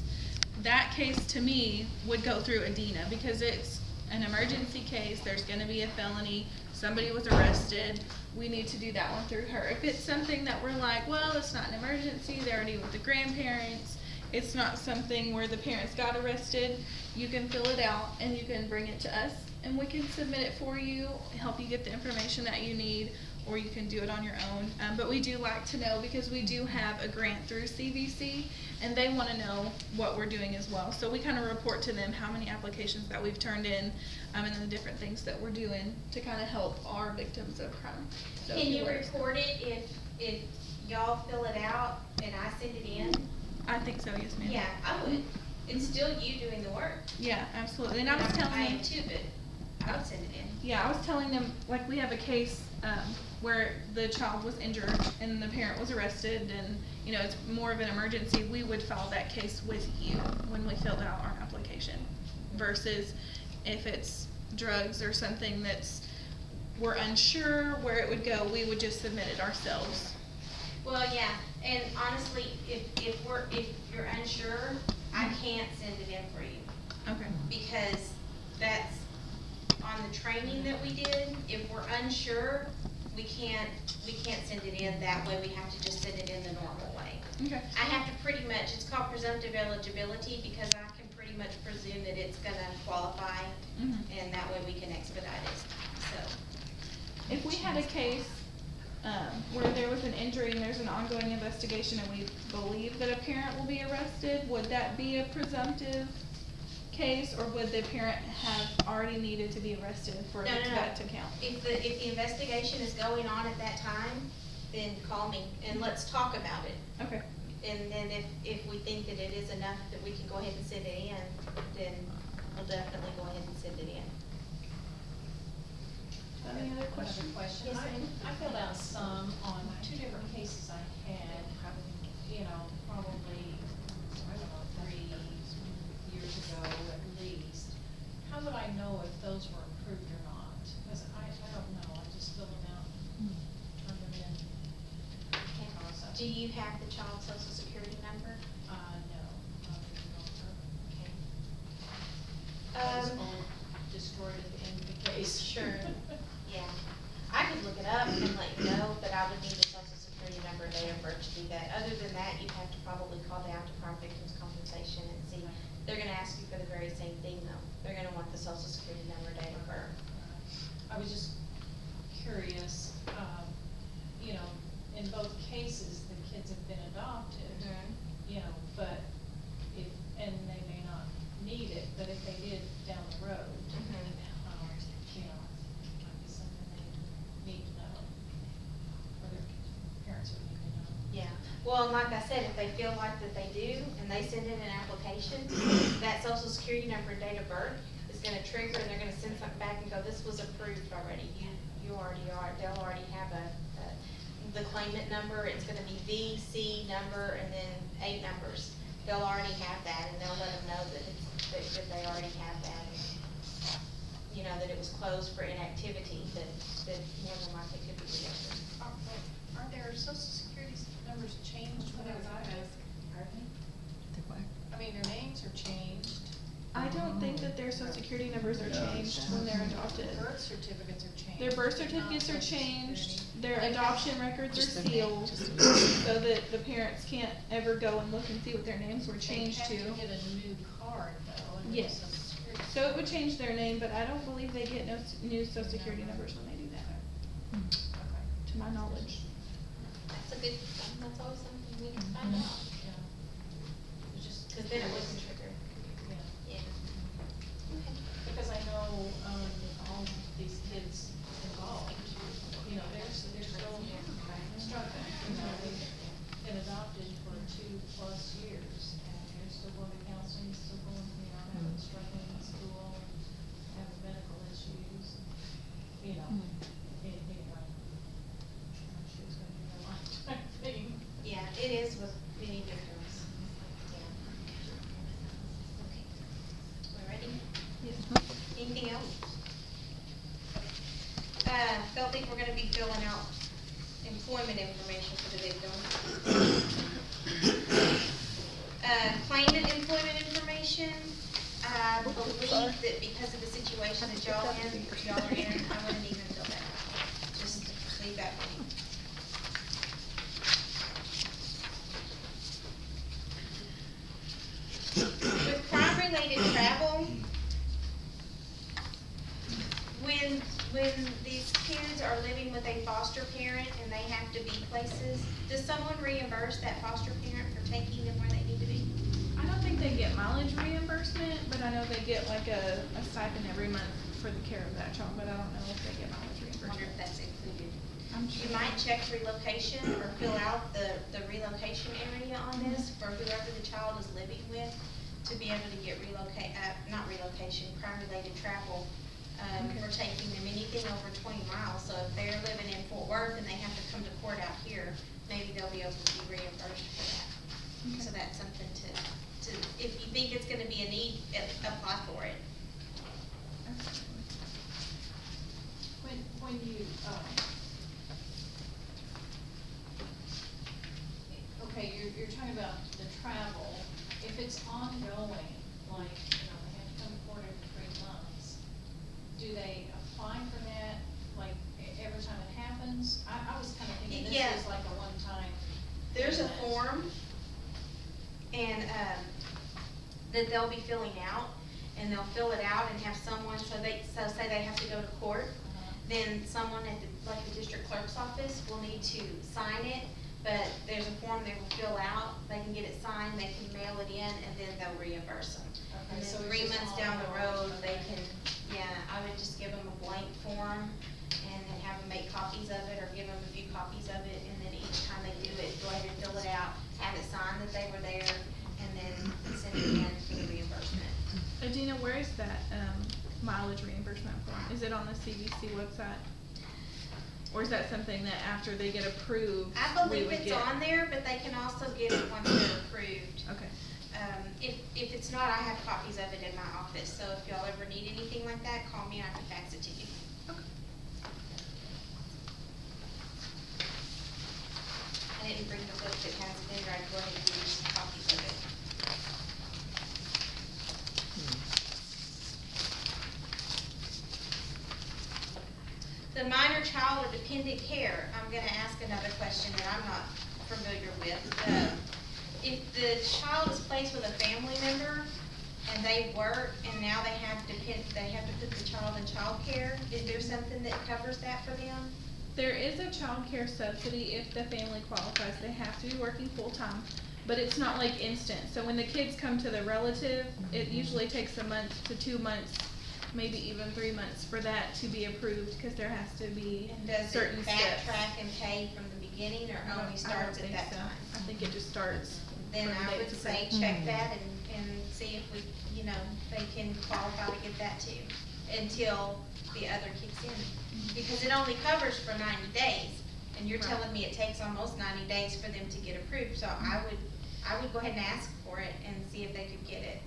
That case to me would go through Adina because it's an emergency case, there's gonna be a felony, somebody was arrested, we need to do that one through her. If it's something that we're like, well, it's not an emergency, they're already with the grandparents, it's not something where the parents got arrested, you can fill it out and you can bring it to us and we can submit it for you, help you get the information that you need, or you can do it on your own. But we do like to know because we do have a grant through CVC and they want to know what we're doing as well. So we kind of report to them how many applications that we've turned in and then the different things that we're doing to kind of help our victims of crime. So Can if you were- report it if y'all fill it out and I send it in? I think so, yes ma'am. Yeah, I would. It's still you doing the work. Yeah, absolutely. And I was telling I them. am too, but I would send it in. Yeah, I was telling them, like, we have a case, where the child was injured and the parent was arrested and, it's more of an emergency, we would file that case with you when we filled out our application. Versus if it's drugs or something we're unsure where it would go, we would just submit it ourselves. Well, yeah, and honestly, if you're unsure, I can't send it in for you. Okay. Because that's on the training that we did, if we're unsure, we can't send it in that way, we have to just send it in the normal way. Okay. I have to pretty much, it's called presumptive eligibility, because I can pretty much presume that it's gonna qualify, Mhm. and that way we can expedite it, so. If we had a case, where there was an injury and there's an ongoing investigation and we believe that a parent will be arrested, would that be a presumptive case, or would the parent have already needed to be arrested for No, no, no. that to count? If the investigation is going on at that time, then call me and let's talk about it. Okay. And then if we think that it is enough that we can go ahead and send it in, then we'll definitely go ahead and send it in. Any other questions? Another question. Yes, ma'am. I filled out some on 2 different cases I had, probably, I don't know, 3 years ago at least. How would I know if those were approved or not? Because I don't know, I just filled them out, turned them in. Do you have the child's social security number? No, I didn't know her. Okay. That was all destroyed at the end of the case. Sure. Yeah, I could look it up and let you know, but I would need the social security number and date of birth to do that. Other very same thing though. They're gonna want the social security number, date of birth. I was just curious, you know, in both cases, the kids have been adopted, you know, but if, and they may not need it, but if they did down the road, you know, might be something they need to know, or their parents would need to know. Yeah, well, and like I said, if they feel like that they do, and they send in an application, that social security number and date of birth is gonna trigger, and they're gonna send something back and go, this was approved already, you already are, they'll already have the claimant number, it's gonna be V, C number, and then 8 numbers. They'll already have that, and they'll let them know that it's, that they already have that, and, you know, that it was closed for inactivity, that more than likely could be reopened. Are their social security numbers changed when they're adopted? I mean, their names are changed. I don't think that their social security numbers are changed when they're adopted. Birth certificates are changed. Their birth but not certificates are social changed, security. their adoption records are sealed, so that the parents can't ever go and look and see what their names were changed to. They have to get a new card though, and Yes. social security. So it would change their name, but I don't believe they get no new social security numbers when they do that, Okay. to my knowledge. That's a good, that's always something we can find Mm-hmm. out, Yeah. It's just. cause then it wouldn't trigger, Yeah. yeah. Okay. Because I know, all these kids involved, you know, they're still struggling, you know, they've been adopted for 2+ years, and they're still going to counseling, still going, you know, having struggling in school, and having medical issues, you know, anyway. I'm sure it's gonna be a lifetime thing. Yeah, it is with many victims, yeah. Okay, we're ready? Anything else? Don't think we're gonna be filling out employment information for the victim. Claimant employment information, I believe that because of the situation that y'all are in, I wouldn't even fill that out. Just leave that blank. With crime-related travel, when these kids are living with a foster parent and they have to be places, does someone reimburse that foster parent for taking them where they need to be? I don't think they get mileage reimbursement, but I know they get like a stipend every month for the care of that child, but I don't know if they get mileage I wonder reimbursement. if that's included. I'm sure. You might check relocation or fill out the relocation area on this for whoever the child is living with to be able to get not relocation, crime-related travel, for taking them anything over 20 miles. So if they're living in Fort Worth and they have to come to court out here, maybe they'll be able to be reimbursed for that. Okay. So that's something to, if you think it's gonna be a need, apply for it. When you, okay, you're talking about the travel, if it's ongoing, like, you know, they have to come to court every 3 months, do they apply for that, like, every time it happens? I was kinda thinking Yeah. this was like a one-time. There's a event. form, and, that they'll be filling out, and they'll fill it out and have someone, so say they have to go to court, then someone at like the district clerk's office will need to sign it, but there's a form they will fill out, they can get it signed, they can mail it in, and then they'll reimburse them. Okay, And so then it's 3 just months down the ongoing, road, they okay. can, I would just give them a blank form, and then have them make copies of it, or give them a few copies of it, and then each time they do it, go ahead and fill it out, have it signed that they were there, and then send it in for the reimbursement. Adina, where is that, mileage reimbursement form? Is it on the CVC website? Or is that something that after they get approved, I we believe would it's get? on there, but they can also get it once they're approved. Okay. If it's not, I have copies of it in my office, so if y'all ever need anything like that, call me and I can fax it to you. I didn't bring the book that has it in there, I'd go ahead and give you some copies of it. The minor child or dependent care, I'm gonna ask another question that I'm not familiar with. If the child is placed with a family member, and they work, and now they have to put the child in childcare, is there something that covers that for them? There is a child care subsidy if the family qualifies, they have to be working full-time, but it's not like instant. So when the kids come to the relative, it usually takes a month to 2 months, maybe even 3 months for that to be approved, cause there has to be And does certain it steps. backtrack and pay from the beginning, or I don't- only I starts don't at think that so. time? I think it just starts. Then from the I date would it's say approved. check that and see if we, they can qualify to get that too, until the other kicks in. Because it only covers for 90 days, and you're Right. telling me it takes almost 90 days for them to get approved, so I would go ahead and ask for it and see if they could get it.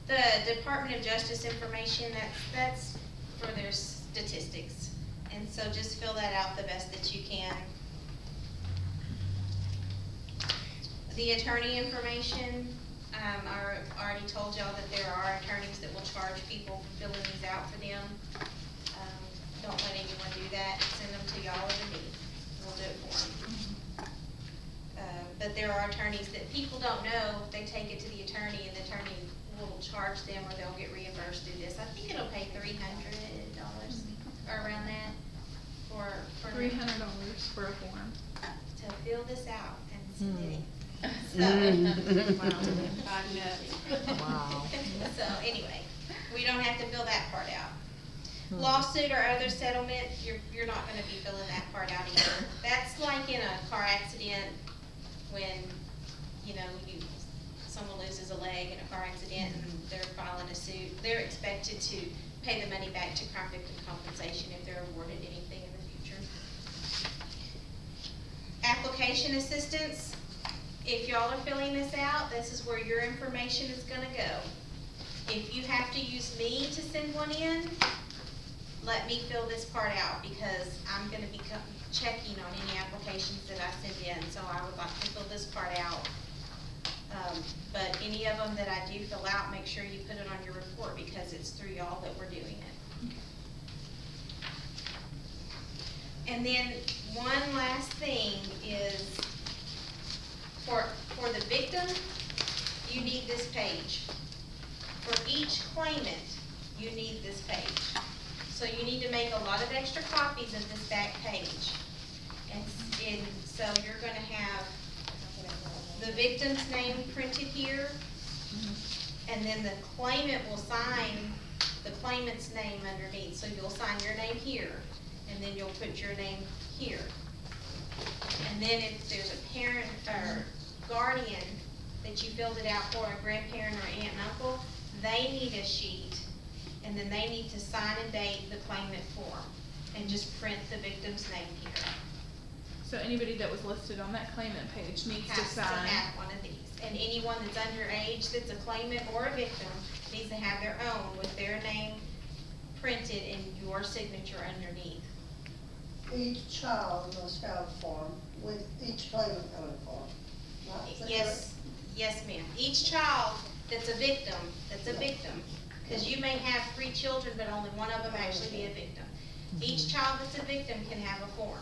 The Department of Justice information, that's for their statistics, and so just fill that out the best that you can. The attorney information, I already told y'all that there are attorneys that will charge people for filling these out for them. Don't let anyone do that, send them to y'all or to me, we'll do it for them. But there are attorneys that people don't know, they take it to the attorney, and the attorney will charge them, or they'll get reimbursed through this. I think it'll pay $300 or around that for $300 for a form. to fill this out and send it in. Wow. So anyway, we don't have to fill that part out. Lawsuit or other settlement, you're not gonna be filling that part out either. That's like in a car accident when, someone loses a leg in a car accident and they're filing a suit. They're expected to pay the money back to crime victim compensation if they're awarded anything in the future. Application assistance. If y'all are filling this out, this is where your information is gonna go. If you have to use me to send one in, let me fill this part out, because I'm gonna be checking on any applications that I send in, so I would like to fill this part out. But any of them that I do fill out, make sure you put it on your report, because it's through y'all that we're doing it. And then one last thing is, for the victim, you need this page. For each claimant, you need this page. So you need to make a lot of extra copies of this back page. And so you're gonna have the victim's name printed here, and then the claimant will sign the claimant's name underneath. So you'll sign your name here, and then you'll put your name here. And then if there's a parent or guardian that you filled it out for, a grandparent or aunt and uncle, they need a sheet, and then they need to sign and date the claimant form, and just print the victim's name here. So anybody that was listed on that claimant page needs to Has to sign. have one of these, and anyone that's underage that's a claimant or a victim needs to have their own with their name printed and your signature underneath. Each child must have a form with each claimant having a form. Not separate. Yes, ma'am. Each child that's a victim, because you may have 3 children, but only one of them actually be a victim. Each child that's a victim can have a form.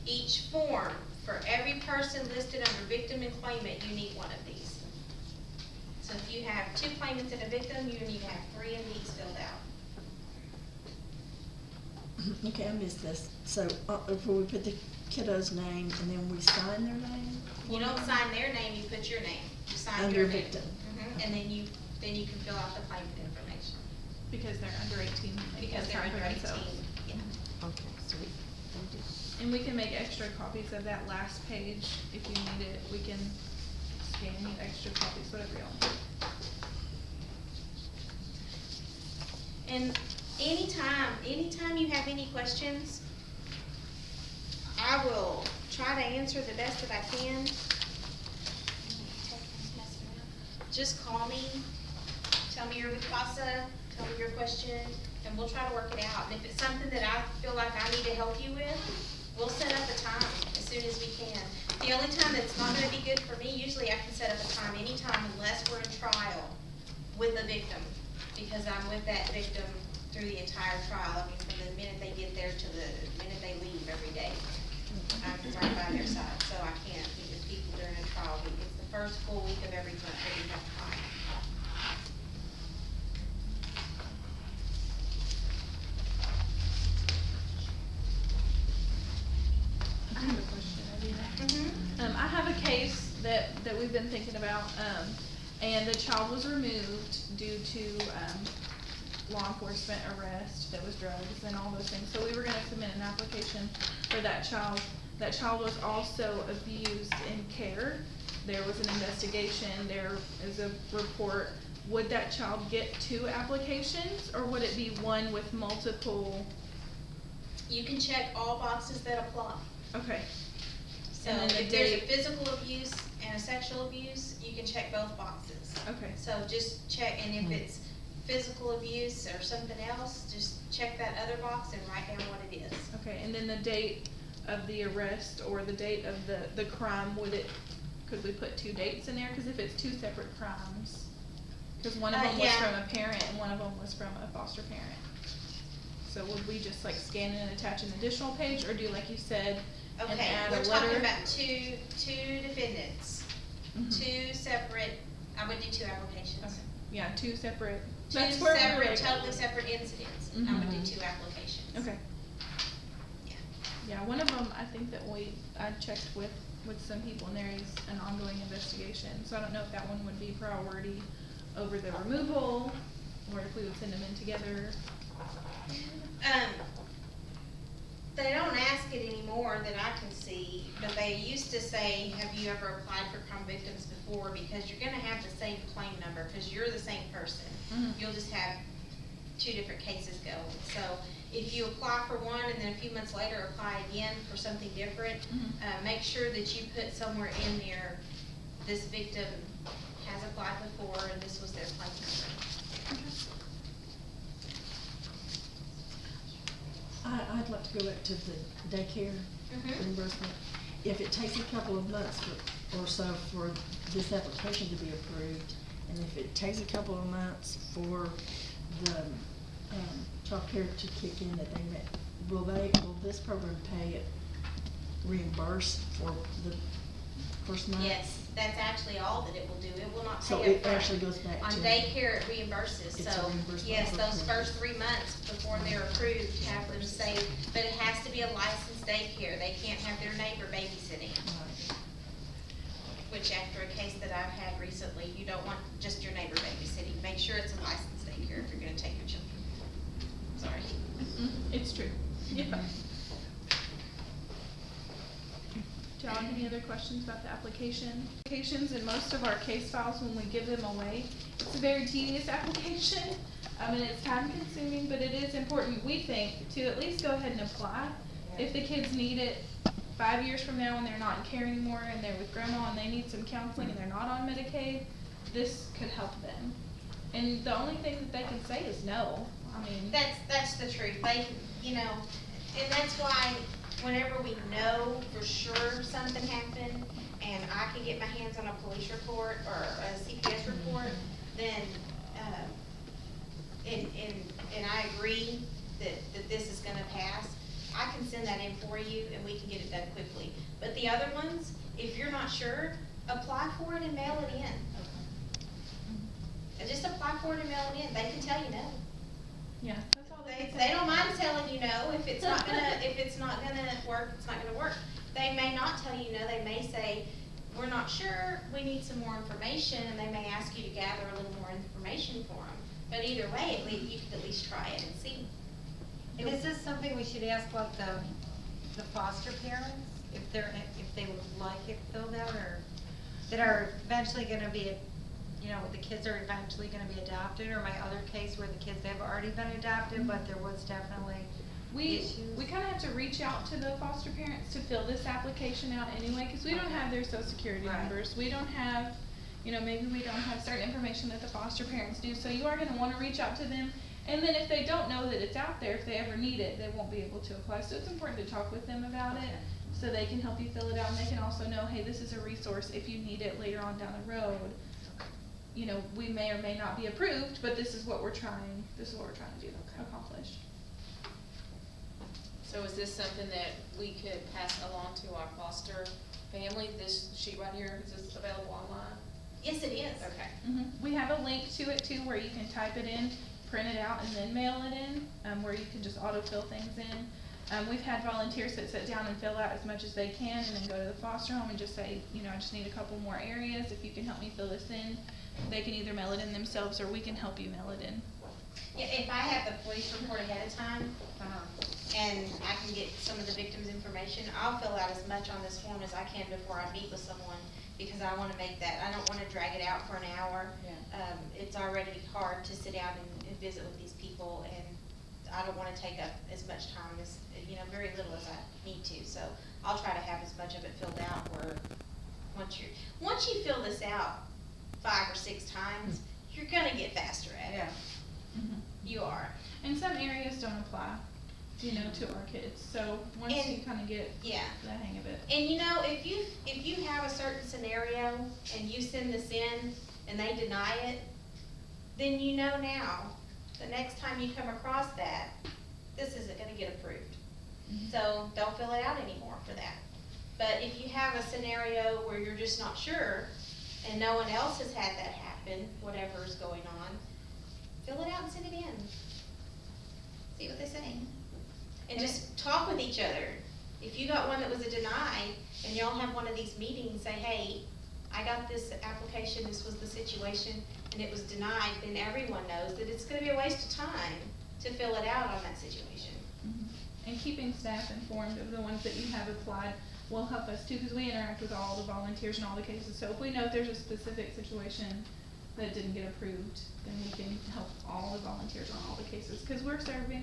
Each form, for every person listed under victim and claimant, you need one of these. So if you have 2 claimants and a victim, you need to have 3 of these filled out. Okay, I missed this. So, if we put the kiddo's name and then we sign their name? You don't sign their name, you put your name. You sign Under your name. victim. And then you can fill out the claimant information. Because they're under 18. they Because can't they're sign for under 18, themselves. yeah. Okay, sweet. And we can make extra copies of that last page if you need it. We can scan you extra copies, whatever you want. And anytime you have any questions, I will try to answer the best that I can. Just call me, tell me your CASA, tell me your question, and we'll try to work it out. And if it's something that I feel like I need to help you with, we'll set up a time as soon as we can. The only time that's not gonna be good for me, usually I can set up a time anytime unless we're in trial with a victim, because I'm with that victim through the entire trial. I mean, from the minute they get there to the minute they leave every day. I'm right by their side, so I can't meet with people during a trial that we've been thinking about, and the child was removed due to, law enforcement arrest, that was drugs and all those things. So we were gonna submit an application for that child. That child was also abused in care. There was an investigation, there is a report. Would that child get 2 applications, or would it be one with multiple? You can check all boxes that apply. Okay, So And then the if there's a date- physical abuse and a sexual abuse, you can check both boxes. okay, So just check, and if it's physical abuse or something else, just check that other box and write down what it is. okay, and then the date of the arrest or the date of the crime, could we put 2 dates in there? Cause if it's 2 separate crimes, cause one of them was Yeah. from a parent and one of them was from a foster parent. So would we just like scan and attach an additional page, or do like you said, and Okay, add a we're letter? talking about two defendants, Mhm. 2 separate, I would do 2 applications. Okay. Yeah, 2 separate. 2 That's where we're separate, like- totally separate incidents. I would do Mhm. 2 applications. Okay. Yeah. Yeah, one of them, I think that I checked with some people, and there is an ongoing investigation, so I don't know if that one would be priority over the removal, or if we would send them in together. They don't ask it anymore that I can see, but they used to say, have you ever applied for crime victims before? Because you're gonna have the same claim number, cause you're the same person. Mhm. You'll just have 2 different cases going. So if you apply for one and then a few months later apply again for something different, Mhm. make sure that you put somewhere in there, this victim has applied before and this was their claim number. I'd like to go back to the daycare Mhm. reimbursement. If it takes a couple of months or so for this application to be approved, and if it takes a couple of months for the, childcare to kick in, that they may, will this program pay it, reimburse for the first month? Yes, that's actually all that it will do. It will not So pay it upfront. actually goes back On to. daycare, it reimburses, It's a so, reimbursement yes, for those approval. first 3 months before they're approved, have them say, but it has to be a licensed daycare. They can't have their neighbor babysitting. Right. Which after a case that I've had recently, you don't want just your neighbor babysitting. Make sure it's a licensed daycare if you're gonna take your children. Sorry. It's true, yeah. John, any other questions about the application? Applications in most of our case files, when we give them away, it's a very tedious application. And it's time consuming, but it is important, we think, to at least go ahead and apply. If the kids need it 5 years from now when they're not in care anymore and they're with grandma and they need some counseling and they're not on Medicaid, this could help them. And the only thing that they can say is no, I mean. That's the truth. They, and that's why whenever we know for sure something happened and I can get my hands on a police report or a CPS report, then, and I agree that this is gonna pass, I can send that in for you and we can get it done quickly. But the other ones, if you're not sure, apply for it and mail it in. And just apply for it and mail it in. They can tell you no. Yeah, that's all they They, can they say. don't mind telling you no, if it's not gonna work, it's not gonna work. They may not tell you no, they may say, we're not sure, we need some more information, and they may ask you to gather a little more information for them. But either way, you could at least try it and see. And is this something we should ask like the foster parents, if they would like it filled out, or that are eventually gonna be, the kids are eventually gonna be adopted, or my other case where the kids have already been adopted, but there was definitely issues? We kinda have to reach out to the foster parents to fill this application out anyway, cause we don't have their social security Right. numbers, we don't have, maybe we don't have certain information that the foster parents do, so you are gonna wanna reach out to them. And then if they don't know that it's out there, if they ever need it, they won't be able to apply, so it's important to talk with them about it, so they can help you fill it out, and they can also know, hey, this is a resource if you need it later on down the road. We may or may not be approved, but this is what we're trying to do, accomplish. So is this something that we could pass along to our foster family, this sheet right here, is this available online? Yes, it is. Okay. We have a link to it too, where you can type it in, print it out, and then mail it in, where you can just autofill things in. We've had volunteers that sit down and fill out as much as they can and then go to the foster home and just say, you know, I just need a couple more areas, if you can help me fill this in. They can either mail it in themselves or we can help you mail it in. Yeah, if I have the police report ahead of time, and I can get some of the victims' information, I'll fill out as much on this form as I can before I meet with someone, because I wanna make that, I don't wanna drag it out for an hour. Yeah. It's already hard to sit down and visit with these people, and I don't wanna take up as much time as, you know, very little as I need to, so I'll try to have as much of it filled out where, once you fill this out 5 or 6 times, you're gonna get faster at it. Yeah. You are. And some areas don't apply, you know, to our kids, so once And- you kinda get Yeah. the hang of it. And you know, if you have a certain scenario and you send this in and they deny it, then you know now, the next time you come across that, this isn't gonna get approved. So don't fill it out anymore for that. But if you have a scenario where you're just not sure and no one else has had that happen, whatever is going on, fill it out and send it in. See what they say. And just talk with each other. If you got one that was a deny, and y'all have one of these meetings, say, hey, I got this application, this was the situation, and it was denied, then everyone knows that it's gonna be a waste of time to fill it out on that situation. And keeping staff informed of the ones that you have applied will help us too, because we interact with all the volunteers in all the cases. So if we know if there's a specific situation that didn't get approved, then we can help all the volunteers on all the cases, because we're serving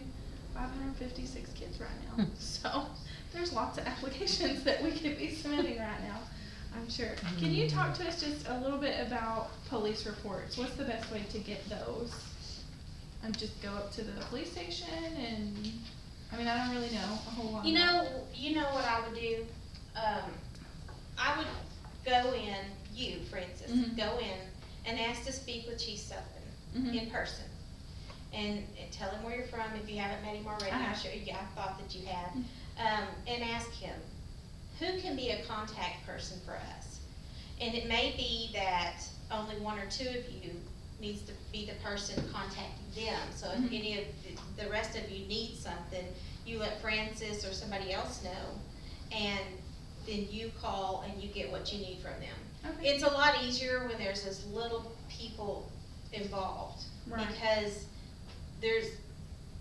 556 kids right now. So there's lots of applications that we could be submitting right now, I'm sure. Can you talk to us just a little bit about police reports? What's the best way to get those? And just go up to the police station and, I mean, I don't really know a whole lot. You know what I would do? I would go in, you, for instance, Mhm. go in and ask to speak with Chief Sullivan in person. And tell him where you're from, if you haven't met him already, I I'm have. sure, yeah, I thought that you had. And ask him, who can be a contact person for us? And it may be that only 1 or 2 of you needs to be the person contacting them. So if Mhm. any of the rest of you need something, you let Francis or somebody else know, and then you call and you get what you need from them. Okay. It's a lot easier when there's as little people involved. Right. Because there's,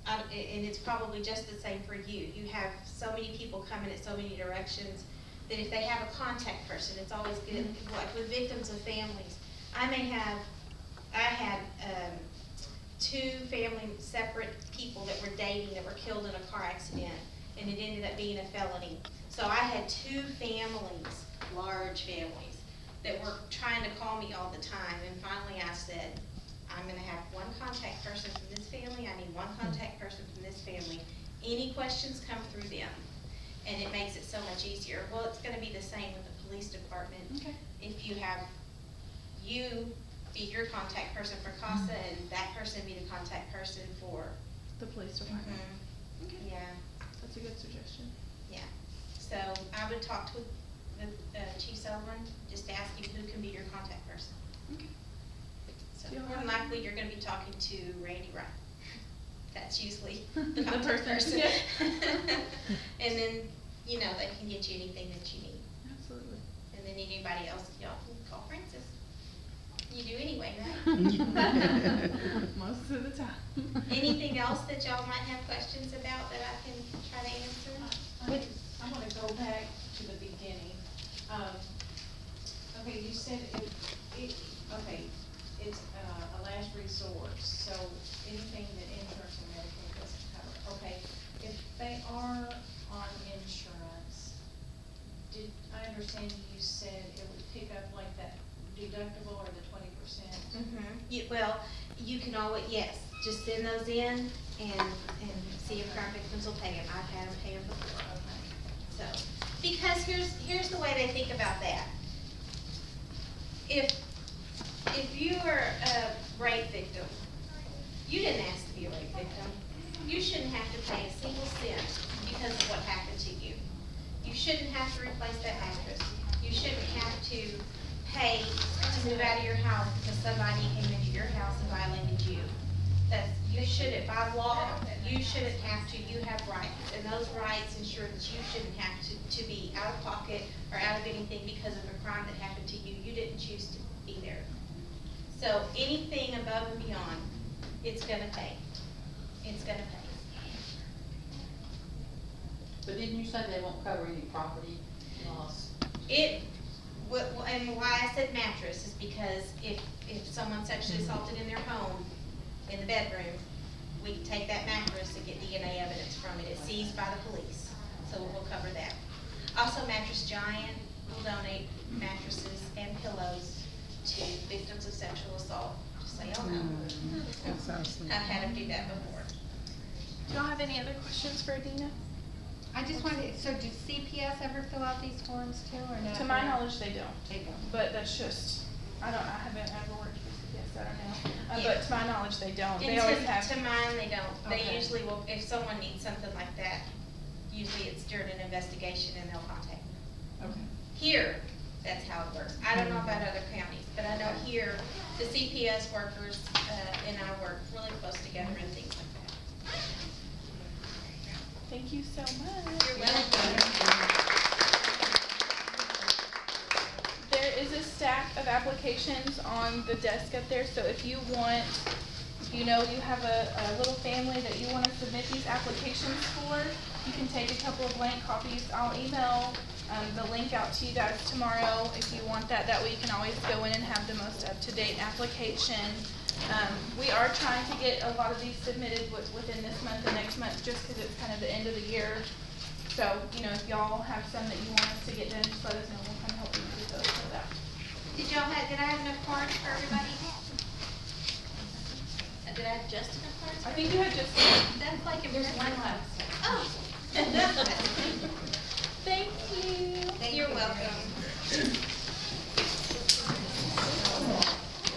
and it's probably just the same for you. You have so many people coming at so many directions that if they have a contact person, it's always good. Like with victims of families, I had 2 family separate people that were dating that were killed in a car accident, and it ended up being a felony. So I had 2 families, large families, that were trying to call me all the time, and finally I said, I'm gonna have 1 contact person from this family, I need 1 contact person from this family. Any questions come through them, and it makes it so much easier. Well, it's gonna be the same with the police department. Okay. If you have, you be your contact person for CASA, and that person be the contact person for. The police department. Okay. Yeah, That's a good suggestion. yeah. So I would talk to Chief Sullivan, just ask him who can be your contact person. Okay. So Do you more than have- likely, you're gonna be talking to Randy Wright. That's usually the The contact person, person. yeah. And then, you know, they can get you anything that you need. Absolutely. And then anybody else, y'all can call Francis. You do anyway, right? Most of the time. Anything else that y'all might have questions about that I can try to answer? I'm gonna go back to the beginning. Okay, you said it's a last resource, so anything that insurance or Medicaid doesn't cover. Okay, if they are on insurance, I understand you said it would pick up like that deductible or the 20%? Well, you can always, yes, just send those in and see if crime victims will pay them. I've had them pay them before. So, because here's the way they think about that. If you are a rape victim, you didn't ask to be a rape victim. You shouldn't have to pay a single cent because of what happened to you. You shouldn't have to replace that mattress. You shouldn't have to pay to move out of your house because somebody came into your house and violated you. That's, you shouldn't, by law, you shouldn't have to, you have rights. And those rights ensure that you shouldn't have to be out of pocket or out of anything because of a crime that happened to you. You didn't choose to be there. So anything above and beyond, it's gonna pay. It's gonna pay. But didn't you say they won't cover any property loss? And why I said mattress is because if someone's sexually assaulted in their home, in the bedroom, we can take that mattress and get DNA evidence from it. It's seized by the police, so we'll cover that. Also, Mattress Giant will donate mattresses and pillows to victims of sexual assault, just so y'all know. That sounds sweet. I've had them do that before. Do y'all have any other questions for Adina? I just wanted, so do CPS ever fill out these forms too, or not? To my knowledge, they don't. They don't. But that's just, I haven't ever worked with CPS, I don't know. Yeah. But to my knowledge, they don't. They And always have. to mine, they don't. They Okay. usually will, if someone needs something like that, usually it's during an investigation and they'll contact me. Okay. Here, that's how it works. I don't know about other counties, but I know here, the CPS workers, and I work really close together and things like that. Thank you so much. You're welcome. There is a stack of applications on the desk up there, so if you want, you know you have a little family that you wanna submit these applications for, you can take a couple of blank copies. I'll email, the link out to you guys tomorrow if you want that. That way you can always go in and have the most up-to-date application. We are trying to get a lot of these submitted within this month and next month, just cause it's kind of the end of the year. So, you know, if y'all have some that you want us to get done, just let us know, we'll kind of help you do those for that. Did I have enough cards for everybody? Did I have just enough cards? I think you had just, That's like There's one left. Oh. thank you. You're welcome.